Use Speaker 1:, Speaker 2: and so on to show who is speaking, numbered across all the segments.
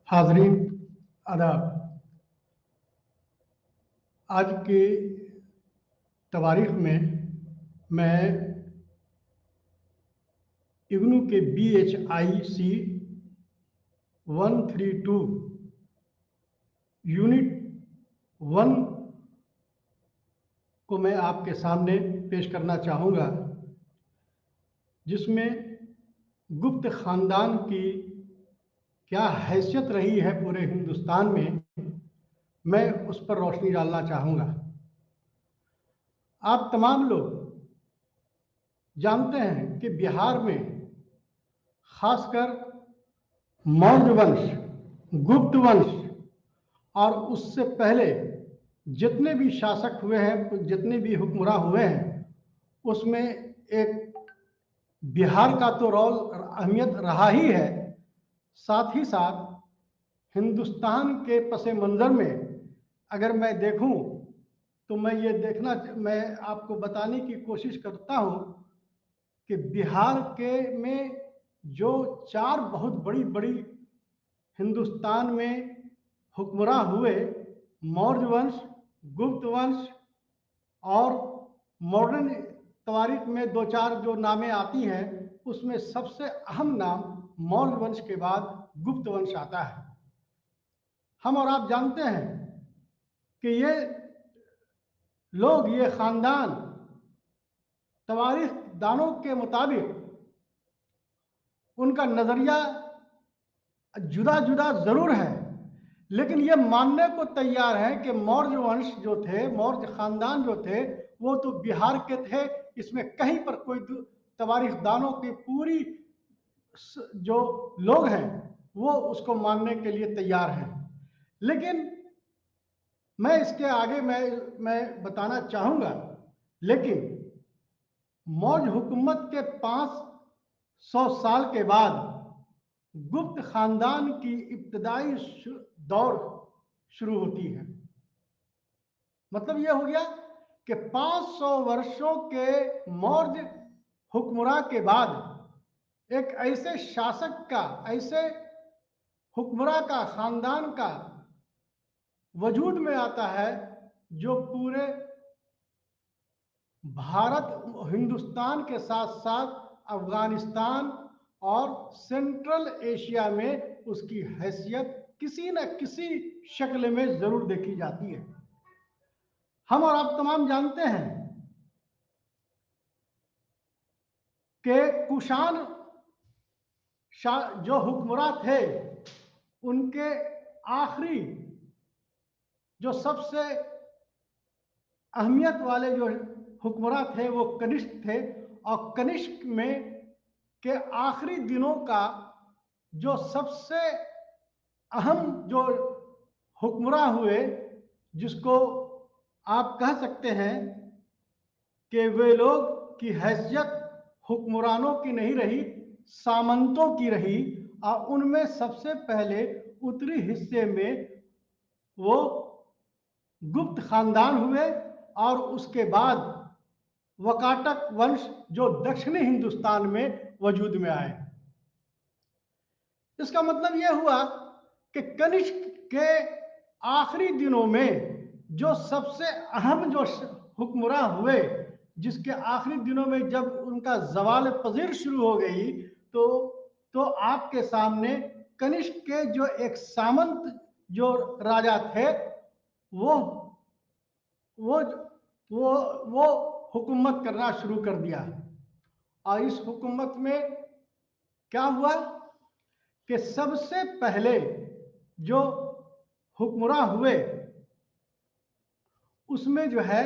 Speaker 1: हाजरीन, आदाब। आज की तवारीख में मैं इग्नू के BHIC 132 यूनिट 1 को मैं आपके सामने पेश करना चाहूँगा, जिसमें गुप्त ख़ानदान की क्या हैसियत रही है पूरे हिंदुस्तान में, मैं उस पर रोशनी डालना चाहूँगा। आप तमाम लोग जानते हैं कि बिहार में खासकर मौर्य वंश, गुप्त वंश और उससे पहले जितने भी शासक हुए हैं, जितने भी हुक्मरान हुए हैं, उसमें एक बिहार का तो रोल अहमियत रहा ही है। साथ ही साथ हिंदुस्तान के पसे मंज़र में अगर मैं देखूं तो मैं आपको बताने की कोशिश करता हूं कि बिहार के में जो 4 बहुत बड़ी बड़ी हिंदुस्तान में हुक्मरान हुए, मौर्य वंश, गुप्त वंश और मॉडर्न तवारीख में 2-4 जो नामें आती हैं, उसमें सबसे अहम नाम मौर्य वंश के बाद गुप्त वंश आता है। हम और आप जानते हैं कि ये लोग, ये ख़ानदान तवारीख दानों के मुताबिक उनका नज़रिया जुदा जुदा ज़रूर है, लेकिन ये मानने को तैयार है कि मौर्य वंश जो थे, मौर्य ख़ानदान जो थे, वो तो बिहार के थे। इसमें कहीं पर कोई तवारीख दानों की पूरी जो लोग हैं वो उसको मानने के लिए तैयार हैं। लेकिन मैं इसके आगे मैं बताना चाहूँगा, लेकिन मौर्य हुकूमत के 500 साल के बाद गुप्त खानदान की इब्तदाई दौर शुरू होती है। मतलब यह हो गया कि 500 वर्षों के मौर्य हुक्मरान के बाद एक ऐसे शासक का, ऐसे हुक्मरान का, खानदान का वजूद में आता है जो पूरे भारत, हिंदुस्तान के साथ साथ अफगानिस्तान और सेंट्रल एशिया में उसकी हैसियत किसी न किसी शक्ल में जरूर देखी जाती है। हम और आप तमाम जानते हैं कि कुषाण जो हुक्मरान थे, उनके आखिरी जो सबसे अहमियत वाले जो हुक्मरान थे वो कनिष्क थे। और कनिष्क में के आखिरी दिनों का जो सबसे अहम जो हुक्मरान हुए, जिसको आप कह सकते हैं कि वे लोग की हैसियत हुक्मरानों की नहीं रही, सामंतों की रही। और उनमें सबसे पहले उत्तरी हिस्से में वो गुप्त खानदान हुए और उसके बाद वकाटक वंश जो दक्षिणी हिंदुस्तान में वजूद में आए। इसका मतलब यह हुआ कि कनिष्क के आखिरी दिनों में जो सबसे अहम जो हुक्मरान हुए, जिसके आखिरी दिनों में जब उनका जवाल पजीर शुरू हो गई, तो आपके सामने कनिष्क के जो एक सामंत जो राजा थे, वो वो वो वो हुकूमत करना शुरू कर दिया। और इस हुकूमत में क्या हुआ कि सबसे पहले जो हुक्मरान हुए उसमें जो है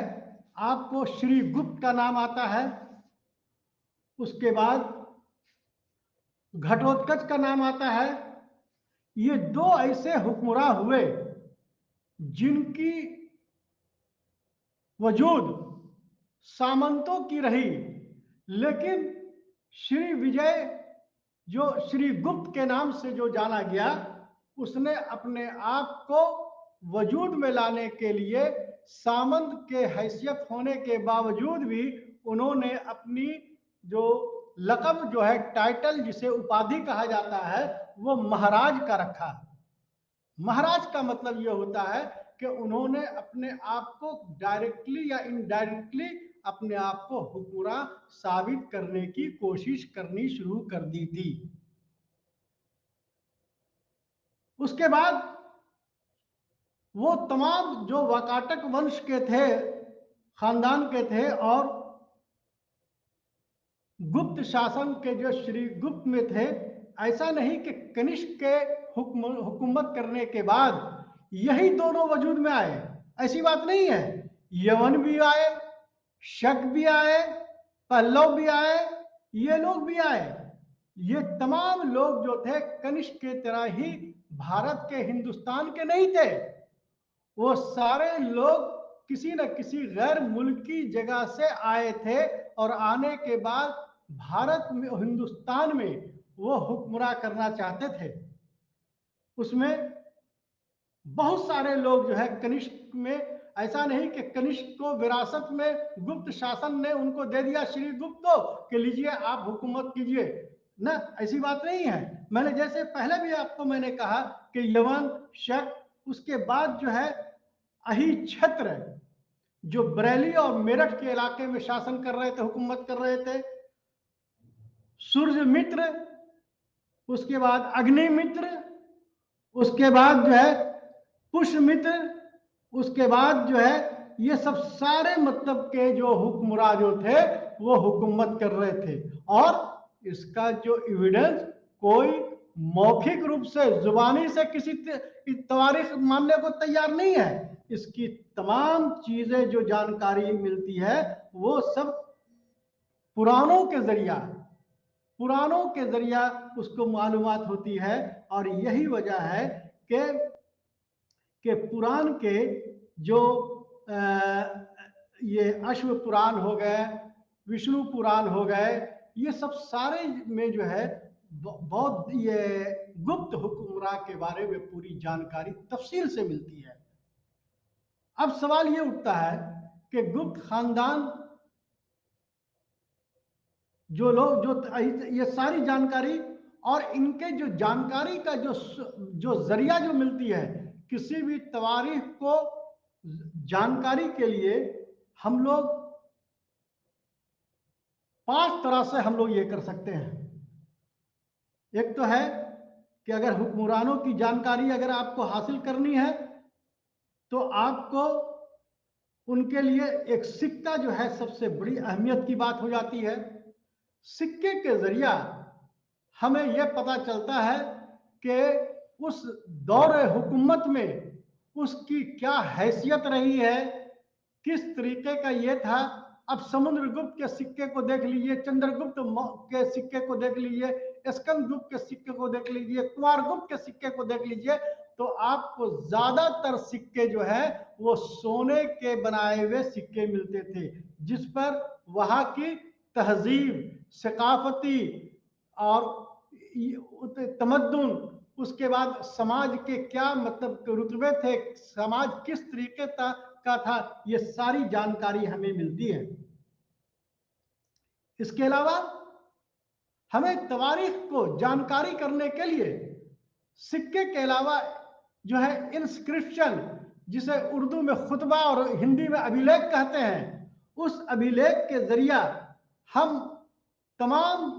Speaker 1: आपको श्री गुप्त का नाम आता है, उसके बाद घटोत्कच का नाम आता है। ये 2 ऐसे हुक्मरान हुए जिनकी वजूद सामंतों की रही, लेकिन श्री विजय जो श्री गुप्त के नाम से जो जाना गया, उसने अपने आप को वजूद में लाने के लिए सामंत के हैसियत होने के बावजूद भी उन्होंने अपनी जो लक़ब जो है, टाइटल जिसे उपाधि कहा जाता है, वो महाराज का रखा। महाराज का मतलब ये होता है कि उन्होंने अपने आप को डायरेक्टली या इनडायरेक्टली अपने आप को हुक्मरां साबित करने की कोशिश करनी शुरू कर दी थी। उसके बाद वो तमाम जो वाकाटक वंश के थे, खानदान के थे, और गुप्त शासन के जो श्री गुप्त में थे, ऐसा नहीं कि कनिष्क के हुकूमत करने के बाद यही दोनों वजूद में आए, ऐसी बात नहीं है। यवन भी आए, शक भी आए, पल्लव भी आए, ये लोग भी आए। ये तमाम लोग जो थे कनिष्क के तरह ही भारत के, हिंदुस्तान के नहीं थे। वो सारे लोग किसी न किसी गैर मुल्की जगह से आए थे और आने के बाद भारत में, हिंदुस्तान में वो हुक्मरां करना चाहते थे। उसमें बहुत सारे लोग जो है कनिष्क में, ऐसा नहीं कि कनिष्क को विरासत में गुप्त शासन ने उनको दे दिया श्री गुप्त को कि लीजिए आप हुकूमत कीजिए, ना, ऐसी बात नहीं है। मैंने जैसे पहले भी आपको मैंने कहा कि यवन, शक, उसके बाद जो है अही छत्र, जो बरेली और मेरठ के इलाके में शासन कर रहे थे, हुकूमत कर रहे थे, सूर्य मित्र, उसके बाद अग्निमित्र, उसके बाद जो है पुष्यमित्र, उसके बाद जो है ये सब सारे मतलब के जो हुक्मरां जो थे वो हुकूमत कर रहे थे। और इसका जो एविडेंस कोई मौखिक रूप से, जुबानी से किसी तवारीख मानने को तैयार नहीं है। इसकी तमाम चीजें जो जानकारी मिलती है वो सब पुराणों के जरिया उसको मालूमात होती है। और यही वजह है कि पुराण के जो ये अश्व पुराण हो गए, विष्णु पुराण हो गए, ये सब सारे में जो है बहुत ये गुप्त हुक्मरां के बारे में पूरी जानकारी तफसील से मिलती है। अब सवाल ये उठता है कि गुप्त खानदान जो लोग, जो ये सारी जानकारी और इनके जो जानकारी का जो जरिया जो मिलती है, किसी भी तवारीख को जानकारी के लिए हम लोग 5 तरह से हम लोग ये कर सकते हैं। एक तो है कि अगर हुक्मरानों की जानकारी अगर आपको हासिल करनी है तो आपको उनके लिए एक सिक्का जो है सबसे बड़ी अहमियत की बात हो जाती है। सिक्के के जरिया हमें यह पता चलता है कि उस दौर हुकूमत में उसकी क्या हैसियत रही है, किस तरीके का ये था। अब समुद्रगुप्त के सिक्के को देख लीजिए, चंद्रगुप्त के सिक्के को देख लीजिए, स्कंदगुप्त के सिक्के को देख लीजिए, कुमारगुप्त के सिक्के को देख लीजिए, तो आपको ज्यादातर सिक्के जो है वो सोने के बनाए हुए सिक्के मिलते थे, जिस पर वहां की तहजीब, सकाफती और तमद्दुन, उसके बाद समाज के क्या मतलब रुतबे थे, समाज किस तरीके का था, ये सारी जानकारी हमें मिलती है। इसके अलावा हमें तवारीख को जानकारी करने के लिए सिक्के के अलावा जो है इंस्क्रिप्शन, जिसे उर्दू में खुतबा और हिंदी में अभिलेख कहते हैं, उस अभिलेख के जरिया हम तमाम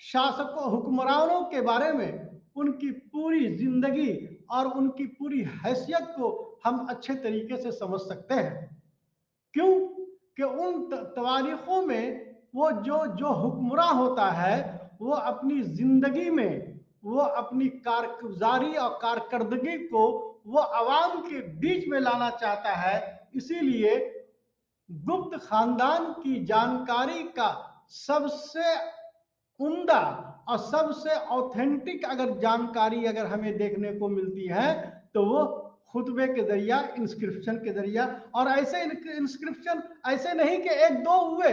Speaker 1: शासकों, हुक्मरानों के बारे में, उनकी पूरी जिंदगी और उनकी पूरी हैसियत को हम अच्छे तरीके से समझ सकते हैं। क्यों कि उन तवारीखों में वो जो हुक्मरान होता है वो अपनी जिंदगी में वो अपनी कारगुजारी और कारकर्दगी को वो अवाम के बीच में लाना चाहता है। इसीलिए गुप्त खानदान की जानकारी का सबसे उम्दा और सबसे ऑथेंटिक अगर जानकारी अगर हमें देखने को मिलती है तो वो खुतबे के जरिया, इंस्क्रिप्शन के जरिया। और ऐसे इंस्क्रिप्शन ऐसे नहीं कि 1-2 हुए,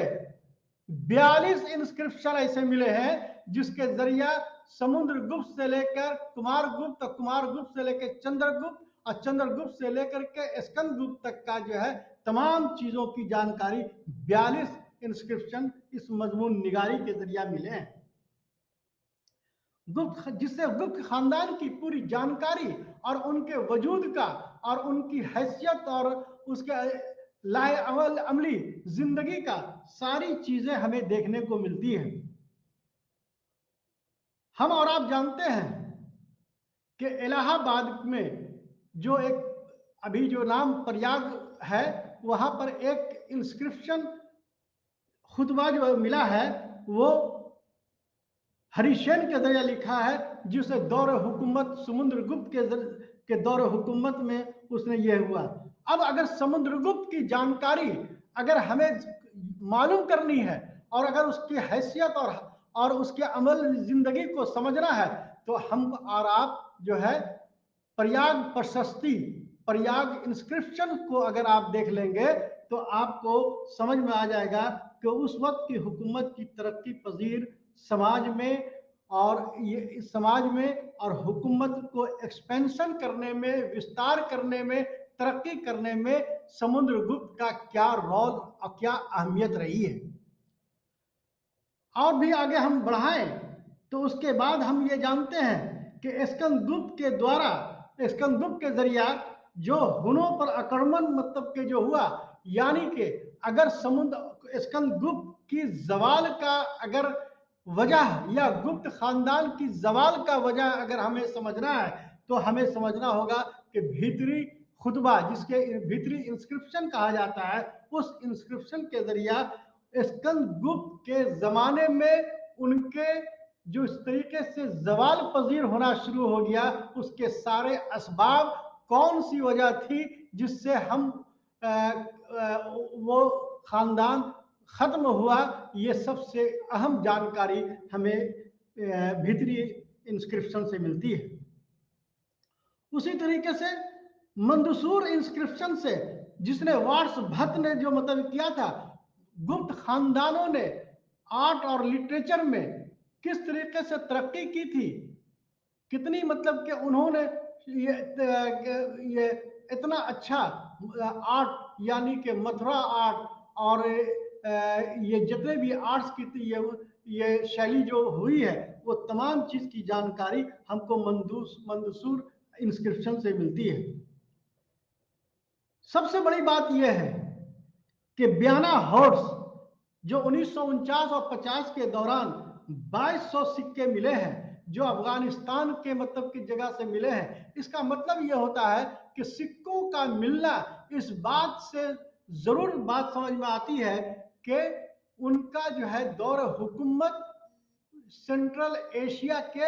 Speaker 1: 42 इंस्क्रिप्शन ऐसे मिले हैं जिसके जरिया समुद्रगुप्त से लेकर कुमारगुप्त और कुमारगुप्त से लेकर चंद्रगुप्त और चंद्रगुप्त से लेकर के स्कंदगुप्त तक का जो है तमाम चीजों की जानकारी 42 इंस्क्रिप्शन इस मजमून निगारी के जरिया मिले हैं। जिससे गुप्त खानदान की पूरी जानकारी और उनके वजूद का और उनकी हैसियत और उसके लाए अमली जिंदगी का सारी चीजें हमें देखने को मिलती हैं। हम और आप जानते हैं कि इलाहाबाद में जो एक अभी जो नाम प्रयाग है, वहां पर एक इंस्क्रिप्शन खुतबा जो मिला है वो हरिशेन के जरिए लिखा है, जिसे दौर हुकूमत समुद्रगुप्त के दौर हुकूमत में उसने ये हुआ। अब अगर समुद्रगुप्त की जानकारी अगर हमें मालूम करनी है और अगर उसकी हैसियत और उसके अमल जिंदगी को समझना है, तो हम और आप जो है प्रयाग प्रशस्ति, प्रयाग इंस्क्रिप्शन को अगर आप देख लेंगे तो आपको समझ में आ जाएगा कि उस वक्त की हुकूमत की तरक्की पजीर समाज में और ये समाज में और हुकूमत को एक्सपेंशन करने में, विस्तार करने में, तरक्की करने में समुद्रगुप्त का क्या रोल और क्या अहमियत रही है। और भी आगे हम बढ़ाएं तो उसके बाद हम ये जानते हैं कि स्कंदगुप्त के द्वारा, स्कंदगुप्त के जरिया जो हुनों पर आक्रमण मतलब के जो हुआ, यानी कि अगर स्कंदगुप्त की जवाल का अगर वजह या गुप्त खानदान की जवाल का वजह अगर हमें समझना है तो हमें समझना होगा कि भीतरी खुतबा, जिसके भीतरी इंस्क्रिप्शन कहा जाता है, उस इंस्क्रिप्शन के जरिया स्कंदगुप्त के जमाने में उनके जो इस तरीके से जवाल पजीर होना शुरू हो गया, उसके सारे असबाब कौन सी वजह थी जिससे हम वो खानदान खत्म हुआ, ये सबसे अहम जानकारी हमें भीतरी इंस्क्रिप्शन से मिलती है। उसी तरीके से मंदसूर इंस्क्रिप्शन से, जिसने वार्स भट्ट ने जो मतलब किया था, गुप्त खानदानों ने आर्ट और लिटरेचर में किस तरीके से तरक्की की थी, कितनी मतलब कि उन्होंने ये इतना अच्छा आर्ट यानी कि मथुरा आर्ट और ये जितने भी आर्ट्स की ये शैली जो हुई है, वो तमाम चीज की जानकारी हमको मंदसूर इंस्क्रिप्शन से मिलती है। सबसे बड़ी बात यह है कि ब्याना हॉर्स जो 1949 और 50 के दौरान 2200 सिक्के मिले हैं, जो अफगानिस्तान के मतलब की जगह से मिले हैं। इसका मतलब यह होता है कि सिक्कों का मिलना इस बात से जरूर बात समझ में आती है कि उनका जो है दौर हुकूमत सेंट्रल एशिया के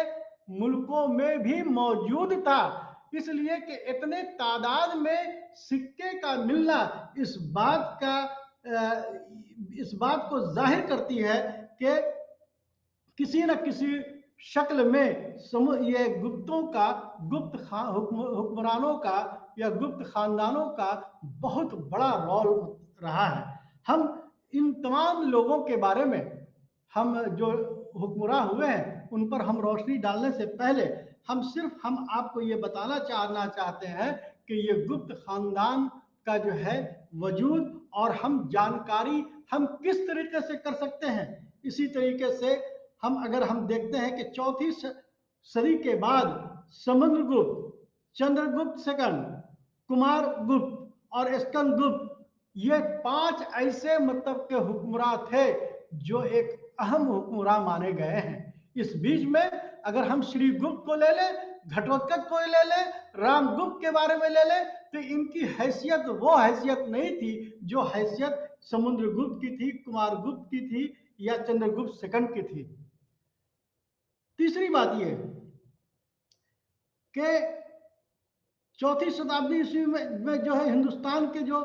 Speaker 1: मुल्कों में भी मौजूद था, इसलिए कि इतने तादाद में सिक्के का मिलना इस बात को जाहिर करती है कि किसी न किसी शक्ल में ये हुक्मरानों का या गुप्त खानदानों का बहुत बड़ा रोल रहा है। हम इन तमाम लोगों के बारे में, हम जो हुक्मरां हुए हैं उन पर हम रोशनी डालने से पहले हम आपको ये बताना चाहते हैं कि ये गुप्त खानदान का जो है वजूद और हम जानकारी हम किस तरीके से कर सकते हैं। इसी तरीके से हम देखते हैं कि चौथी सदी के बाद समुद्रगुप्त, चंद्रगुप्त सेकंड, कुमारगुप्त और स्कंदगुप्त, ये 5 ऐसे मतलब के हुक्मरान थे जो एक अहम हुक्मरान माने गए हैं। इस बीच में अगर हम श्रीगुप्त को ले लें, घटोत्कच को ले लें, रामगुप्त के बारे में ले लें, तो इनकी हैसियत वो हैसियत नहीं थी जो हैसियत समुद्रगुप्त की थी, कुमारगुप्त की थी या चंद्रगुप्त सेकंड की थी। तीसरी बात यह कि चौथी शताब्दी ईस्वी में जो है हिंदुस्तान के जो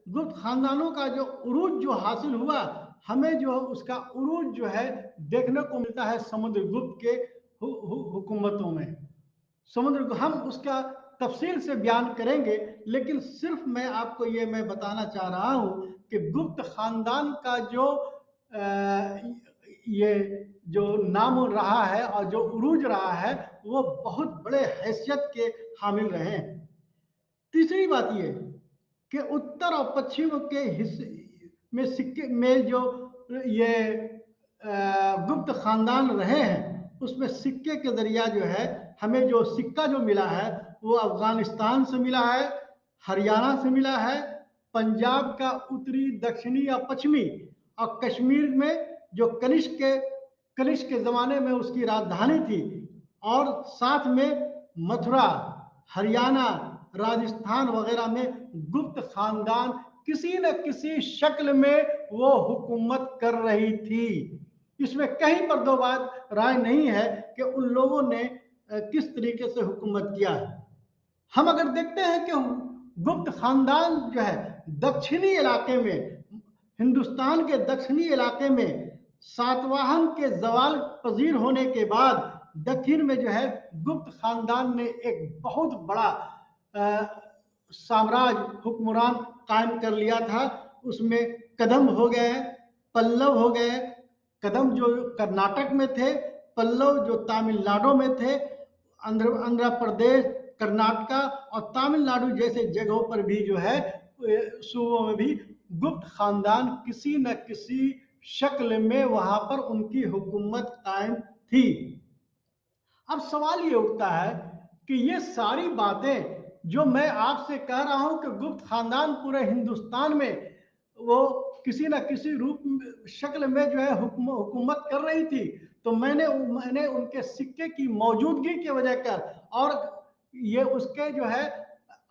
Speaker 1: गुप्त खानदानों का जो उरूज जो हासिल हुआ, हमें जो उसका उरूज जो है देखने को मिलता है समुद्रगुप्त के हुकूमतों में। हम उसका तफसील से बयान करेंगे, लेकिन सिर्फ मैं आपको ये मैं बताना चाह रहा हूं कि गुप्त खानदान का जो ये जो नाम रहा है और जो उरूज रहा है, वो बहुत बड़े हैसियत के हामिल रहे हैं। तीसरी बात ये कि उत्तर और पश्चिम के हिस्से में सिक्के में जो ये गुप्त खानदान रहे हैं, उसमें सिक्के के जरिया जो है हमें जो सिक्का जो मिला है वो अफगानिस्तान से मिला है, हरियाणा से मिला है, पंजाब का उत्तरी, दक्षिणी या पश्चिमी, और कश्मीर में जो कनिष्क के जमाने में उसकी राजधानी थी, और साथ में मथुरा, हरियाणा, राजस्थान वगैरह में गुप्त खानदान किसी न किसी शक्ल में वो हुकूमत कर रही थी। इसमें कहीं पर दो बात राय नहीं है कि उन लोगों ने किस तरीके से हुकूमत किया है। हम अगर देखते हैं कि गुप्त खानदान जो है दक्षिणी इलाके में, हिंदुस्तान के दक्षिणी इलाके में सातवाहन के जवाल पजीर होने के बाद दक्षिण में जो है गुप्त खानदान ने एक बहुत बड़ा साम्राज्य, हुक्मरान कायम कर लिया था। उसमें कदम हो गए, पल्लव हो गए। कदम जो कर्नाटक में थे, पल्लव जो तमिलनाडु में थे, आंध्र प्रदेश, कर्नाटका और तमिलनाडु जैसे जगहों पर भी जो है सूबों में भी गुप्त खानदान किसी न किसी शक्ल में वहां पर उनकी हुकूमत कायम थी। अब सवाल ये उठता है कि ये सारी बातें जो मैं आपसे कह रहा हूं कि गुप्त खानदान पूरे हिंदुस्तान में वो किसी न किसी रूप शक्ल में जो है हुकूमत कर रही थी, तो मैंने उनके सिक्के की मौजूदगी की वजह कर और ये उसके जो है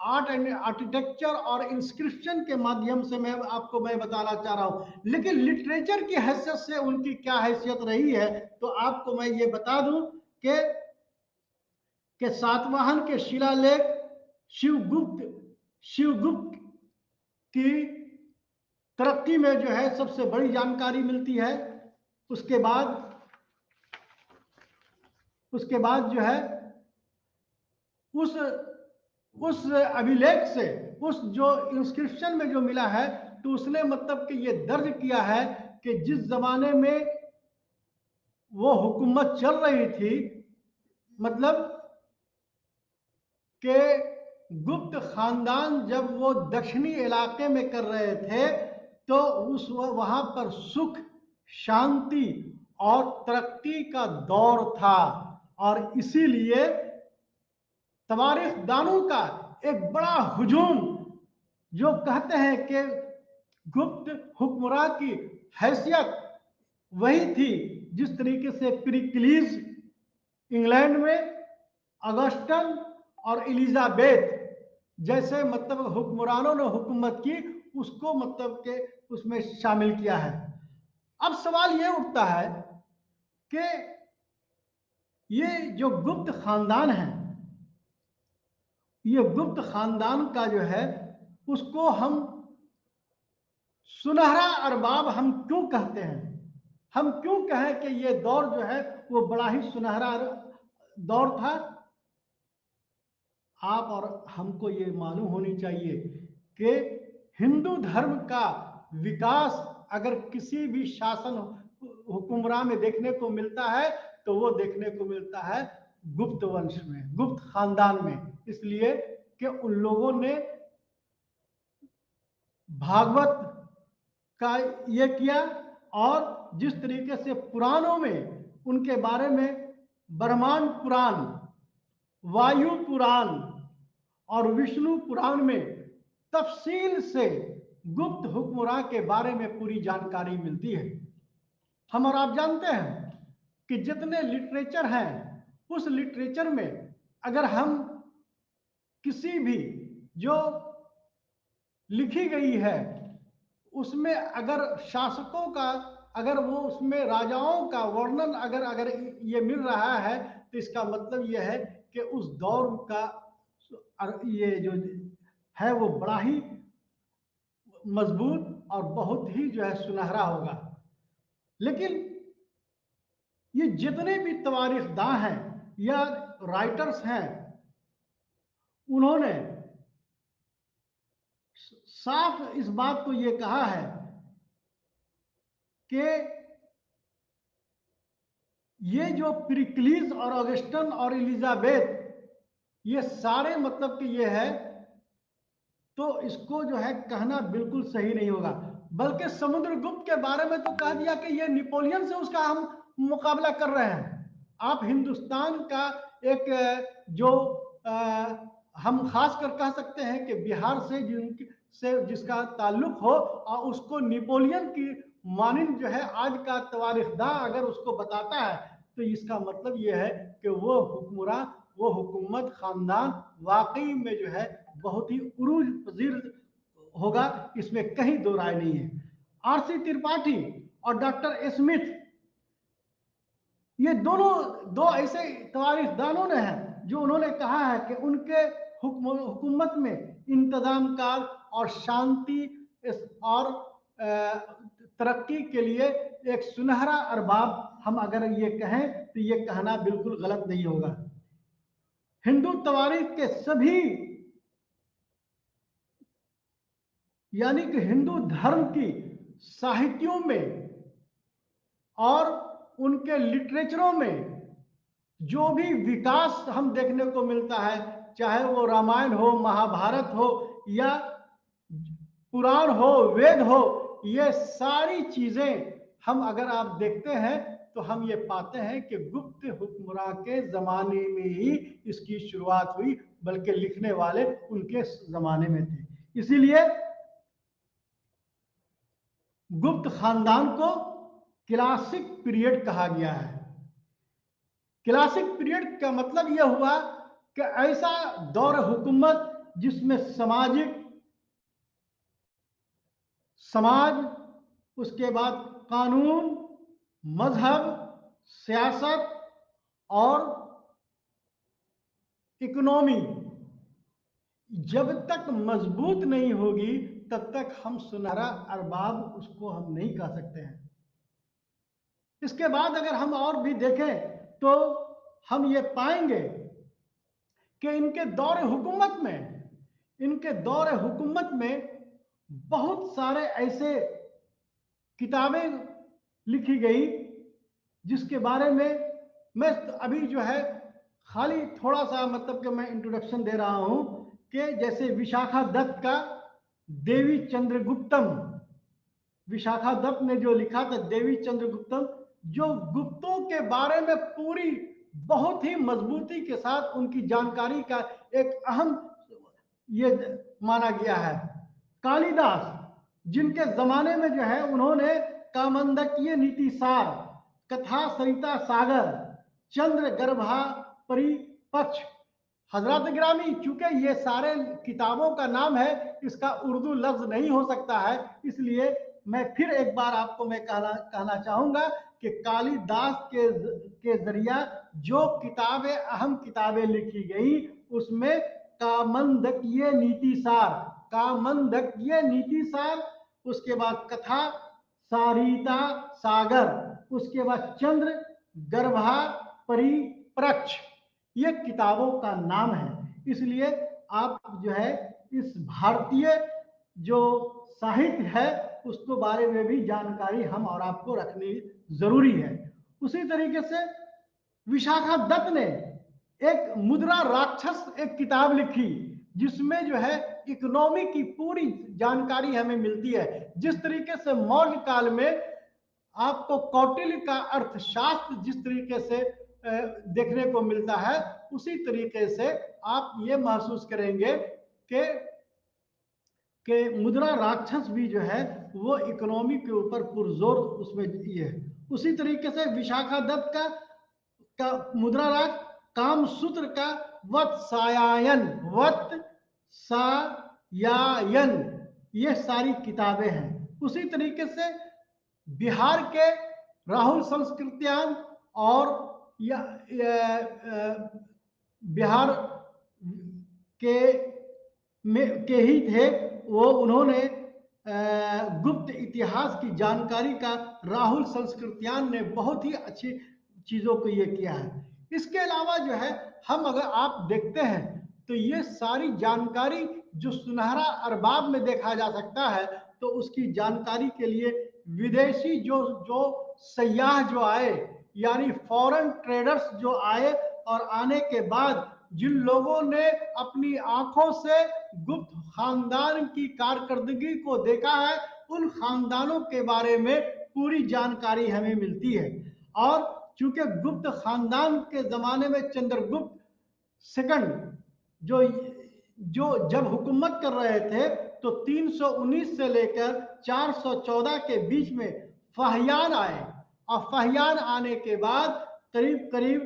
Speaker 1: आर्ट एंड आर्किटेक्चर और इंस्क्रिप्शन के माध्यम से मैं बताना चाह रहा हूं। लेकिन लिटरेचर की हैसियत से उनकी क्या हैसियत रही है, तो आपको मैं ये बता दूं कि सातवाहन के शिलालेख शिवगुप्त की तरक्की में जो है सबसे बड़ी जानकारी मिलती है। उसके बाद जो है उस अभिलेख से, उस जो इंस्क्रिप्शन में जो मिला है, तो उसने मतलब कि ये दर्ज किया है कि जिस जमाने में वो हुकूमत चल रही थी, मतलब कि गुप्त खानदान जब वो दक्षिणी इलाके में कर रहे थे, तो वहां पर सुख, शांति और तरक्की का दौर था। और इसीलिए तवारीख दानों का एक बड़ा हुजूम जो कहते हैं कि गुप्त हुक्मरान की हैसियत वही थी जिस तरीके से पिरिक्लीज इंग्लैंड में, अगस्टन और एलिजाबेथ जैसे मतलब हुक्मरानों ने हुकूमत की, उसको मतलब के उसमें शामिल किया है। अब सवाल यह उठता है कि ये जो गुप्त खानदान है, ये गुप्त खानदान का जो है उसको हम सुनहरा अरबाब हम क्यों कहते हैं? हम क्यों कहें कि ये दौर जो है वो बड़ा ही सुनहरा दौर था? आप और हमको ये मालूम होनी चाहिए कि हिंदू धर्म का विकास अगर किसी भी शासन हुक्मरान में देखने को मिलता है, तो वो देखने को मिलता है गुप्त वंश में, गुप्त खानदान में। इसलिए कि उन लोगों ने भागवत का ये किया, और जिस तरीके से पुराणों में उनके बारे में ब्रह्मांड पुराण, वायु पुराण और विष्णु पुराण में तफसील से गुप्त हुक्मरान के बारे में पूरी जानकारी मिलती है। हम और आप जानते हैं कि जितने लिटरेचर हैं, उस लिटरेचर में अगर हम किसी भी जो लिखी गई है उसमें अगर शासकों का, अगर वो उसमें राजाओं का वर्णन अगर ये मिल रहा है, तो इसका मतलब ये है कि उस दौर का ये जो है वो बड़ा ही मजबूत और बहुत ही जो है सुनहरा होगा। लेकिन ये जितने भी तवारीखदां हैं या राइटर्स हैं, उन्होंने साफ इस बात को ये कहा है कि ये जो पिरिक्लीज और ऑगस्टन और एलिजाबेथ, ये सारे मतलब कि ये है, तो इसको जो है कहना बिल्कुल सही नहीं होगा। बल्कि समुद्रगुप्त के बारे में तो कह दिया कि ये नेपोलियन से उसका हम मुकाबला कर रहे हैं। आप हिंदुस्तान का एक जो हम खास कर कह सकते हैं कि बिहार से जिसका ताल्लुक हो और उसको नेपोलियन की मानिंद जो है आज का तवारीखदां अगर उसको बताता है तो इसका मतलब यह है कि वो हुक्मरान, वो हुकूमत खानदान वाकई में जो है बहुत ही उरूज पजीर होगा, इसमें कहीं दो राय नहीं है। आरसी त्रिपाठी और डॉक्टर स्मिथ, ये दोनों दो ऐसे तवारीखदानों ने हैं जो उन्होंने कहा है कि उनके हुकूमत में इंतजाम कार और शांति और तरक्की के लिए एक सुनहरा अरबाब, हम अगर ये कहें तो ये कहना बिल्कुल गलत नहीं होगा। हिंदू तवारीख के सभी यानी कि हिंदू धर्म की साहित्यों में और उनके लिटरेचरों में जो भी विकास हम देखने को मिलता है, चाहे वो रामायण हो, महाभारत हो या पुराण हो, वेद हो, ये सारी चीजें हम अगर आप देखते हैं तो हम ये पाते हैं कि गुप्त हुक्मरां के जमाने में ही इसकी शुरुआत हुई, बल्कि लिखने वाले उनके जमाने में थे। इसीलिए गुप्त खानदान को क्लासिक पीरियड कहा गया है। क्लासिक पीरियड का मतलब यह हुआ कि ऐसा दौर हुकूमत जिसमें समाज, उसके बाद कानून, मजहब, सियासत और इकोनॉमी जब तक मजबूत नहीं होगी तब तक हम सुनहरा अरबाब उसको हम नहीं कह सकते हैं। इसके बाद अगर हम और भी देखें तो हम ये पाएंगे कि इनके दौर हुकूमत में बहुत सारे ऐसे किताबें लिखी गई जिसके बारे में मैं अभी जो है खाली थोड़ा सा मतलब कि मैं इंट्रोडक्शन दे रहा हूं कि जैसे विशाखा दत्त का देवी चंद्रगुप्तम, विशाखा दत्त ने जो लिखा था देवी चंद्रगुप्तम, जो गुप्तों के बारे में पूरी बहुत ही मजबूती के साथ उनकी जानकारी का एक अहम ये माना गया है। कालिदास, जिनके जमाने में जो है उन्होंने कामंदकीय नीतिसार, कथा सरिता सागर, चंद्र गर्भा परिपक्ष, हजरत गिरामी, चूंकि ये सारे किताबों का नाम है, इसका उर्दू लफ्ज नहीं हो सकता है, इसलिए मैं फिर एक बार आपको मैं कहना चाहूंगा कि कालिदास के जरिया जो किताबें, अहम किताबें लिखी गई उसमें कामंदकीय नीतिसार, उसके बाद कथा सारिता सागर, उसके बाद चंद्र गर्भा परिप्रक्ष, ये किताबों का नाम है। इसलिए आप जो है इस भारतीय जो साहित्य है उसको बारे में भी जानकारी हम और आपको रखनी जरूरी है। उसी तरीके से विशाखा दत्त ने एक मुद्रा राक्षस एक किताब लिखी जिसमें जो है इकोनॉमी की पूरी जानकारी हमें मिलती है। जिस तरीके से मौर्य काल में आपको कौटिल्य का अर्थशास्त्र जिस तरीके से देखने को मिलता है, उसी तरीके से आप ये महसूस करेंगे कि मुद्रा राक्षस भी जो है वो इकोनॉमी के ऊपर पुरजोर उसमें ये है। उसी तरीके से विशाखा दत्त का मुद्रा राज कामसूत्र का वत्सायन, ये सारी किताबें हैं। उसी तरीके से बिहार के राहुल संस्कृत्यान और बिहार के ही थे वो, उन्होंने गुप्त इतिहास की जानकारी का राहुल संस्कृत्यान ने बहुत ही अच्छी चीजों को ये किया है। इसके अलावा जो है हम अगर आप देखते हैं तो ये सारी जानकारी जो सुनहरा अरबाब में देखा जा सकता है, तो उसकी जानकारी के लिए विदेशी जो सयाह जो आए, यानी फॉरेन ट्रेडर्स जो आए, और आने के बाद जिन लोगों ने अपनी आंखों से गुप्त खानदान की कारकर्दगी को देखा है, उन खानदानों के बारे में पूरी जानकारी हमें मिलती है। और चूंकि गुप्त खानदान के जमाने में चंद्रगुप्त सेकंड जो जो जब हुकूमत कर रहे थे तो 319 से लेकर 414 के बीच में फाहियान आए, और फाहियान आने के बाद करीब करीब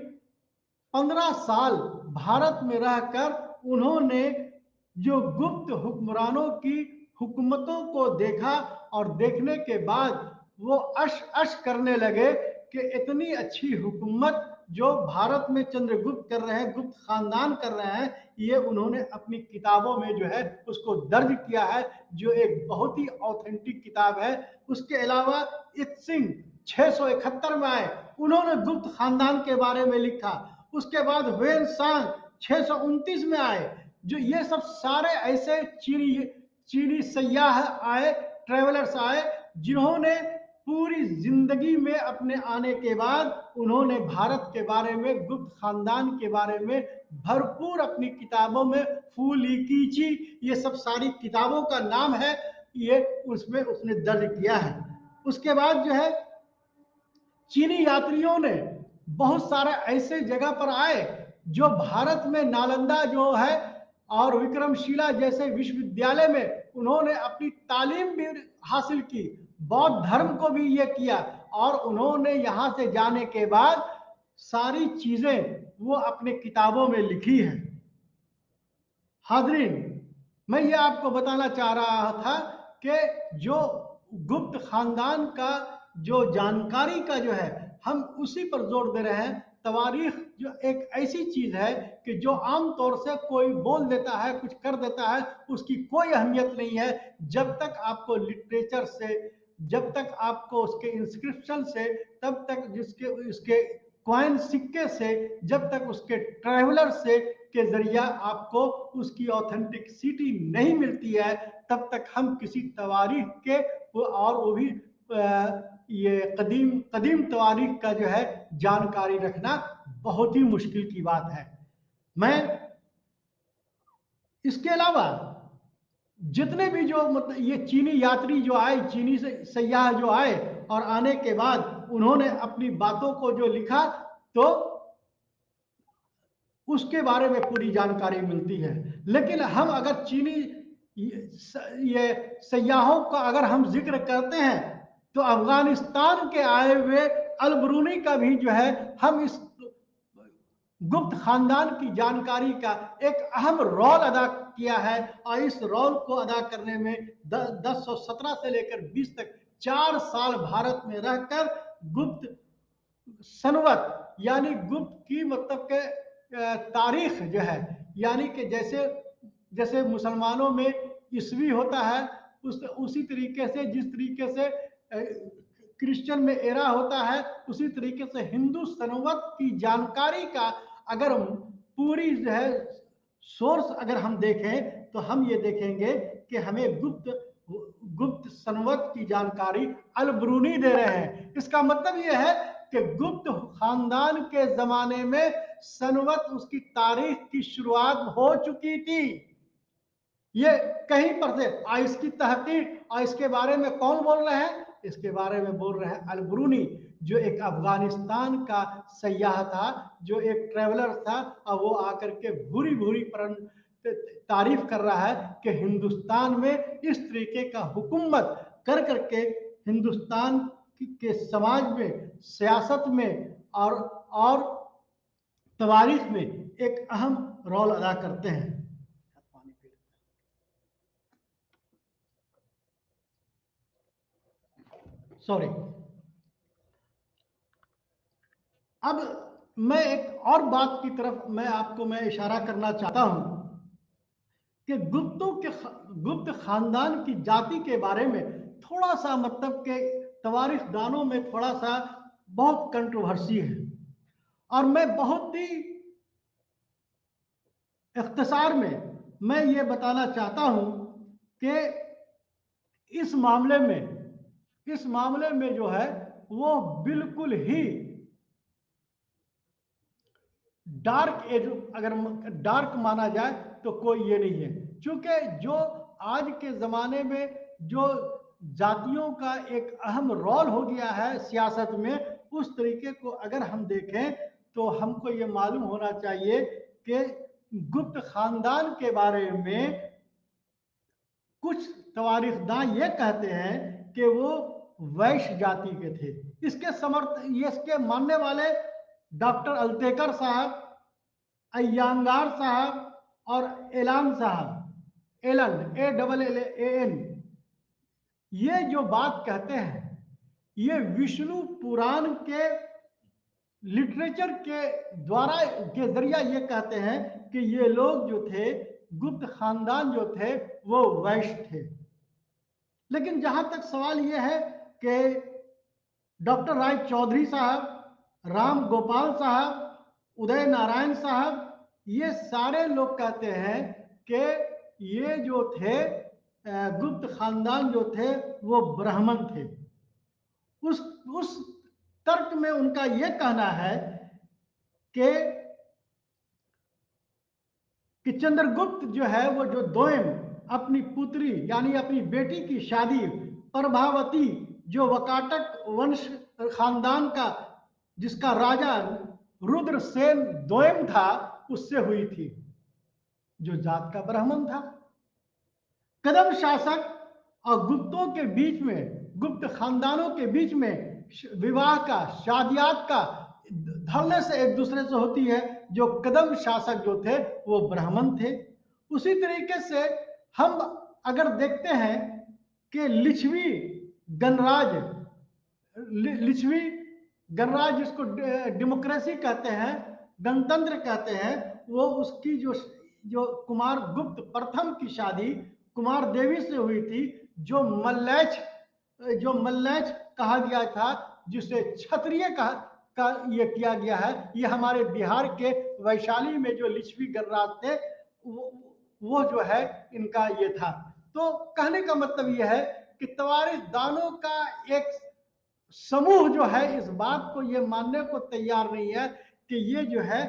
Speaker 1: 15 साल भारत में रहकर उन्होंने जो गुप्त हुक्मरानों की हुकूमतों को देखा, और देखने के बाद वो अश अश करने लगे कि इतनी अच्छी हुकूमत जो भारत में चंद्रगुप्त कर रहे हैं, गुप्त खानदान कर रहे हैं, ये उन्होंने अपनी किताबों में जो है उसको दर्ज किया है, जो एक बहुत ही ऑथेंटिक किताब है। उसके अलावा इत सिंह 671 में आए, उन्होंने गुप्त खानदान के बारे में लिखा। उसके बाद हुएन सांग 629 में आए, जो ये सब सारे ऐसे चीनी सयाह आए, ट्रेवलर्स आए, जिन्होंने पूरी जिंदगी में अपने आने के बाद उन्होंने भारत के बारे में, गुप्त खानदान के बारे में भरपूर अपनी किताबों में, फूली कीची, ये सब सारी किताबों का नाम है, ये उसमें उसने दर्ज किया है। उसके बाद जो है चीनी यात्रियों ने बहुत सारे ऐसे जगह पर आए जो भारत में नालंदा जो है और विक्रमशिला जैसे विश्वविद्यालय में उन्होंने अपनी तालीम भी हासिल की, बौद्ध धर्म को भी ये किया, और उन्होंने यहां से जाने के बाद सारी चीजें वो अपने किताबों में लिखी है। हाजरीन, मैं ये आपको बताना चाह रहा था कि जो गुप्त खानदान का जो जानकारी का जो है हम उसी पर जोर दे रहे हैं। तवारीख जो एक ऐसी चीज है कि जो आम तौर से कोई बोल देता है, कुछ कर देता है, उसकी कोई अहमियत नहीं है, जब तक आपको लिटरेचर से, जब तक आपको उसके इंस्क्रिप्शन से, तब तक जिसके उसके कॉइन सिक्के से, जब तक उसके ट्रैवलर से के जरिया आपको उसकी ऑथेंटिसिटी नहीं मिलती है, तब तक हम किसी तवारीख के, और वो भी ये कदीम तवारीख का जो है जानकारी रखना बहुत ही मुश्किल की बात है। मैं इसके अलावा जितने भी जो मतलब ये चीनी यात्री जो आए, चीनी से सयाह जो आए, और आने के बाद उन्होंने अपनी बातों को जो लिखा, तो उसके बारे में पूरी जानकारी मिलती है। लेकिन हम अगर चीनी ये सयाहों का अगर हम जिक्र करते हैं तो अफगानिस्तान के आए हुए अल-बरूनी का भी जो है हम इस गुप्त खानदान की जानकारी का एक अहम रोल अदा किया है, और इस रोल को अदा करने में 1017 से लेकर 20 तक 4 साल भारत में रहकर गुप्त सनवत यानी गुप्त की मतलब के तारीख जो है, यानी कि जैसे जैसे मुसलमानों में ईस्वी होता है, उसी तरीके से, जिस तरीके से क्रिश्चियन में एरा होता है, उसी तरीके से हिंदू सनवत की जानकारी का अगर पूरी जो है सोर्स अगर हम देखें तो हम ये देखेंगे कि हमें गुप्त सनवत की जानकारी अल-बरूनी दे रहे हैं। इसका मतलब यह है कि गुप्त खानदान के जमाने में सनवत, उसकी तारीख की शुरुआत हो चुकी थी। ये कहीं पर से इसकी तहकीक, और इसके बारे में कौन बोल रहे हैं? इसके बारे में बोल रहे हैं अल-बरूनी, जो एक अफगानिस्तान का सयाह था, जो एक ट्रेवलर था, और वो आकर के भूरी भूरी तारीफ कर रहा है कि हिंदुस्तान में इस तरीके का हुकूमत कर करके हिंदुस्तान के समाज में, सियासत में और तवारीख में एक अहम रोल अदा करते हैं। सॉरी। अब मैं एक और बात की तरफ मैं इशारा करना चाहता हूं कि गुप्त खानदान की जाति के बारे में थोड़ा सा मतलब के तवारीख दानों में थोड़ा सा बहुत कंट्रोवर्सी है, और मैं बहुत ही इख्तिसार में मैं ये बताना चाहता हूं कि इस मामले में जो है वो बिल्कुल ही अगर डार्क माना जाए तो कोई ये नहीं है, क्योंकि जो आज के जमाने में जो जातियों का एक अहम रोल हो गया है सियासत में, उस तरीके को अगर हम देखें तो हमको ये मालूम होना चाहिए कि गुप्त खानदान के बारे में कुछ तवारीखदां ये कहते हैं कि वो वैश्य जाति के थे। इसके मानने वाले डॉक्टर अल्तेकर साहब, अय्यांगार साहब और एलान साहब, एलन ALLAN, ये जो बात कहते हैं ये विष्णु पुराण के लिटरेचर के द्वारा के जरिया ये कहते हैं कि ये लोग जो थे, गुप्त खानदान जो थे, वो वैश्य थे। लेकिन जहां तक सवाल ये है कि डॉक्टर राय चौधरी साहब, राम गोपाल साहब, उदय नारायण साहब, ये सारे लोग कहते हैं कि ये जो थे गुप्त खानदान जो थे वो ब्राह्मण थे। उस तर्क में उनका ये कहना है कि चंद्रगुप्त जो है वो जो दोयम अपनी पुत्री यानी अपनी बेटी की शादी प्रभावती जो वकाटक वंश खानदान का जिसका राजा रुद्रसेन दोयम था उससे हुई थी, जो जात का ब्राह्मण था। कदम शासक और गुप्तों के बीच में, गुप्त खानदानों के बीच में विवाह का, शादियात का धरने से एक दूसरे से होती है। जो कदम शासक जो थे वो ब्राह्मण थे। उसी तरीके से हम अगर देखते हैं कि लिच्छवी गणराज जिसको डेमोक्रेसी कहते हैं, गणतंत्र कहते हैं, वो उसकी जो कुमार गुप्त प्रथम की शादी कुमार देवी से हुई थी, जो मल्लैच कहा गया था, जिसे क्षत्रिय का ये किया गया है। ये हमारे बिहार के वैशाली में जो लिच्छवी गणराज थे वो जो है इनका ये था। तो कहने का मतलब ये है कि तवारीखदानों का एक समूह जो है इस बात को ये मानने को तैयार नहीं है कि ये जो है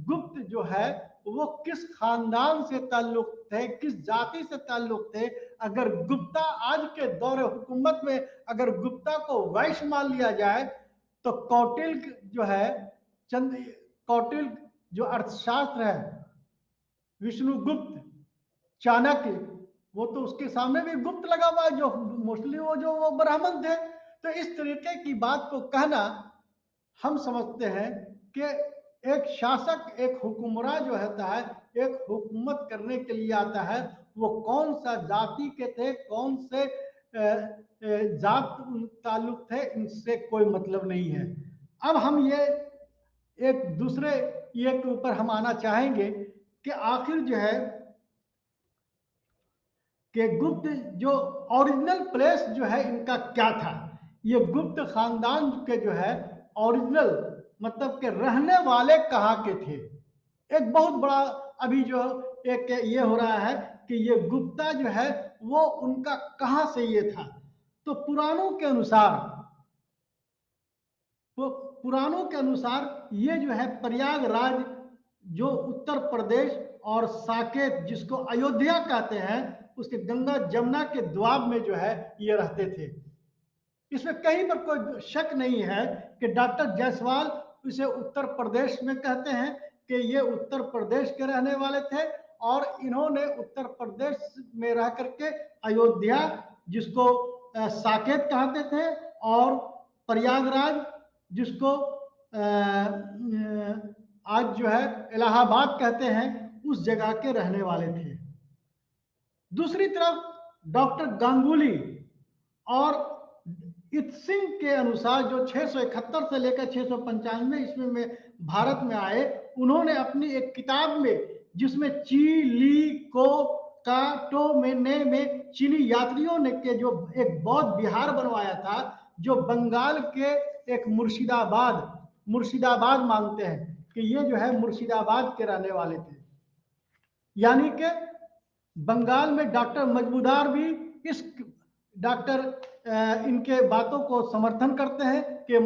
Speaker 1: गुप्त जो है वो किस खानदान से ताल्लुक थे, किस जाति से ताल्लुक थे। अगर गुप्ता आज के दौर हुकूमत में अगर गुप्ता को वैश्य मान लिया जाए तो कौटिल्य जो अर्थशास्त्र है, विष्णुगुप्त, चाणक्य, वो तो उसके सामने भी गुप्त लगा हुआ है, जो मोस्टली वो ब्राह्मण थे। तो इस तरीके की बात को कहना, हम समझते हैं कि एक शासक, एक हुक्मरान जो होता है, एक हुकूमत करने के लिए आता है, वो कौन सा जाति के थे, कौन से जात ताल्लुक थे, इनसे कोई मतलब नहीं है। अब हम ये एक दूसरे ये के ऊपर हम आना चाहेंगे कि आखिर जो है कि गुप्त जो ओरिजिनल प्लेस जो है इनका क्या था। ये गुप्त खानदान के जो है ओरिजिनल मतलब के रहने वाले कहाँ के थे। एक बहुत बड़ा अभी जो एक ये हो रहा है कि ये गुप्ता जो है वो उनका कहाँ से ये था। तो पुराणों के अनुसार ये जो है प्रयागराज जो उत्तर प्रदेश और साकेत जिसको अयोध्या कहते हैं उसके गंगा जमुना के द्वाब में जो है ये रहते थे। इसमें कहीं पर कोई शक नहीं है कि डॉक्टर जायसवाल इसे उत्तर प्रदेश में कहते हैं कि ये उत्तर प्रदेश के रहने वाले थे और इन्होंने उत्तर प्रदेश में रह करके अयोध्या जिसको साकेत कहते थे और प्रयागराज जिसको आज जो है इलाहाबाद कहते हैं उस जगह के रहने वाले थे। दूसरी तरफ डॉक्टर गांगुली और इत्सिंग के अनुसार जो 671 से लेकर 695 ईस्वी में भारत में आए, उन्होंने अपनी एक किताब में जिसमें में चीनी यात्रियों ने के जो एक बौद्ध विहार बनवाया था जो बंगाल के एक मुर्शिदाबाद मानते हैं कि ये जो है मुर्शिदाबाद के रहने वाले थे। यानी कि बंगाल में डॉक्टर मजमूदार भी इस इनके बातों को समर्थन करते हैं कि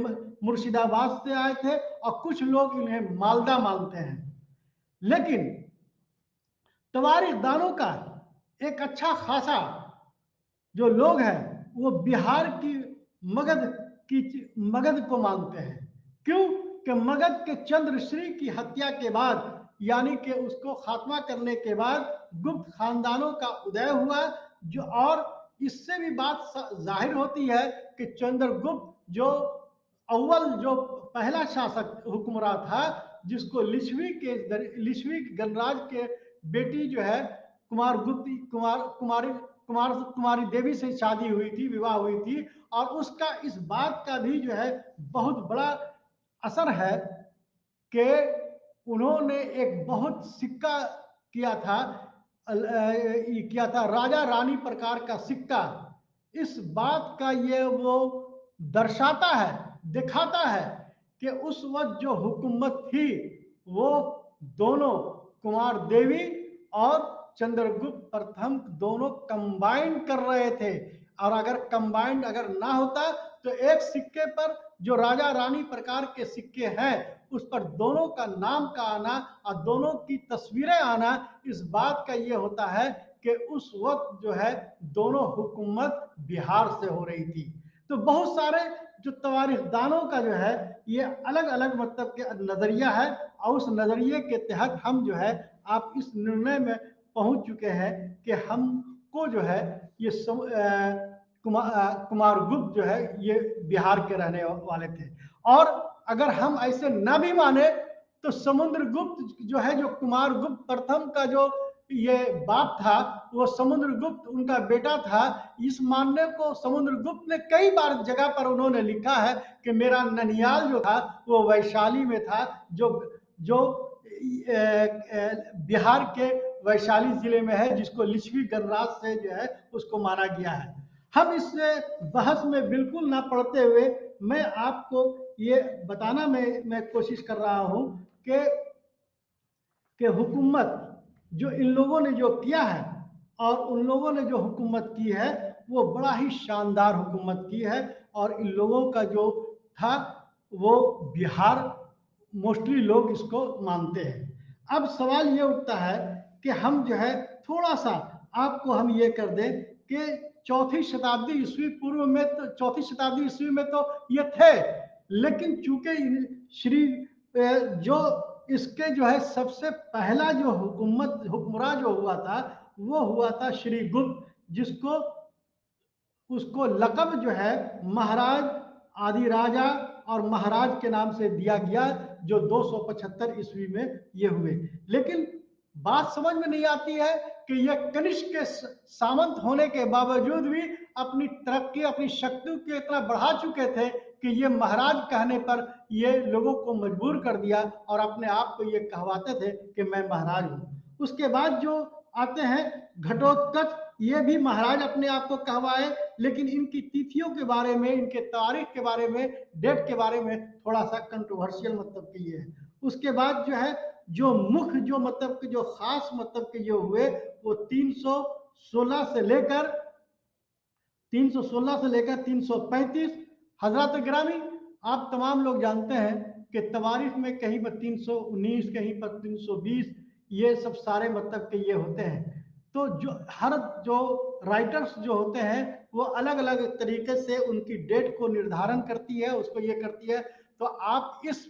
Speaker 1: मुर्शिदाबाद से आए थे और कुछ लोग इन्हें मालदा मानते हैं। लेकिन तवारीखदानों का एक अच्छा खासा जो लोग हैं वो बिहार की मगध को मानते हैं। क्यों कि मगध के चंद्रश्री की हत्या के बाद, यानी कि उसको खात्मा करने के बाद गुप्त खानदानों का उदय हुआ, जो और इससे भी बात जाहिर होती है कि चंद्रगुप्त जो अव्वल जो पहला शासक हुक्मरान था, जिसको लिच्छवी गणराज के बेटी जो है कुमारी देवी से शादी हुई थी, विवाह हुई थी, और उसका इस बात का भी जो है बहुत बड़ा असर है कि उन्होंने एक बहुत सिक्का किया था राजा रानी प्रकार का सिक्का। इस बात का ये वो दर्शाता है, दिखाता है कि उस वक्त जो हुकूमत थी वो दोनों कुमार देवी और चंद्रगुप्त प्रथम दोनों कंबाइन कर रहे थे। और अगर कंबाइंड अगर ना होता तो एक सिक्के पर जो राजा रानी प्रकार के सिक्के हैं उस पर दोनों का नाम का आना और दोनों की तस्वीरें आना, इस बात का ये होता है कि उस वक्त जो है दोनों हुकूमत बिहार से हो रही थी। तो बहुत सारे जो तवारीखदानों का जो है ये अलग अलग मतलब के नजरिया है, और उस नजरिए के तहत हम जो है आप इस निर्णय में पहुंच चुके हैं कि हमको जो है ये कुमारगुप्त जो है ये बिहार के रहने वाले थे। और अगर हम ऐसे ना भी माने तो समुद्रगुप्त जो है, जो कुमारगुप्त प्रथम का जो ये बाप था, वो समुद्रगुप्त उनका बेटा था। इस मानने को समुद्रगुप्त ने कई बार जगह पर उन्होंने लिखा है कि मेरा ननियाल जो था वो वैशाली में था, जो जो बिहार के वैशाली जिले में है, जिसको लिच्छवी गणराज से जो है उसको माना गया है। हम इस बहस में बिल्कुल ना पड़ते हुए मैं आपको ये बताना मैं कोशिश कर रहा हूं कि हुकूमत जो इन लोगों ने जो किया है और उन लोगों ने जो हुकूमत की है वो बड़ा ही शानदार हुकूमत की है। और इन लोगों का जो था वो बिहार मोस्टली लोग इसको मानते हैं। अब सवाल ये उठता है कि हम जो है थोड़ा सा आपको हम ये कर दें कि चौथी शताब्दी ईस्वी पूर्व में तो चौथी शताब्दी ईस्वी में तो ये थे, लेकिन चूंकि श्री जो इसके जो है सबसे पहला जो हुक्मरान जो हुआ था वो हुआ था श्री गुप्त, जिसको उसको लकब जो है महाराज आदि राजा और महाराज के नाम से दिया गया, जो 275 ईस्वी में ये हुए। लेकिन बात समझ में नहीं आती है कि ये कनिष्क के सामंत होने के बावजूद भी अपनी तरक्की अपनी शक्ति को इतना बढ़ा चुके थे कि ये महाराज कहने पर ये लोगों को मजबूर कर दिया और अपने आप को ये कहवाते थे कि मैं महाराज हूँ। उसके बाद जो आते हैं घटोत्कच, ये भी महाराज अपने आप को कहवाए, लेकिन इनकी तिथियों के बारे में, इनके तारीख के बारे में, डेट के बारे में थोड़ा सा कंट्रोवर्शियल मतलब की है। उसके बाद जो है जो मुख्य जो मतलब के जो खास मतलब के जो हुए वो 316 से लेकर 335 हजरत गिरामी। आप तमाम लोग जानते हैं कि तवारीख में कहीं पर 319 कहीं पर 320 ये सब सारे मतलब के ये होते हैं। तो जो हर जो राइटर्स जो होते हैं वो अलग अलग तरीके से उनकी डेट को निर्धारण करती है, उसको ये करती है। तो आप इस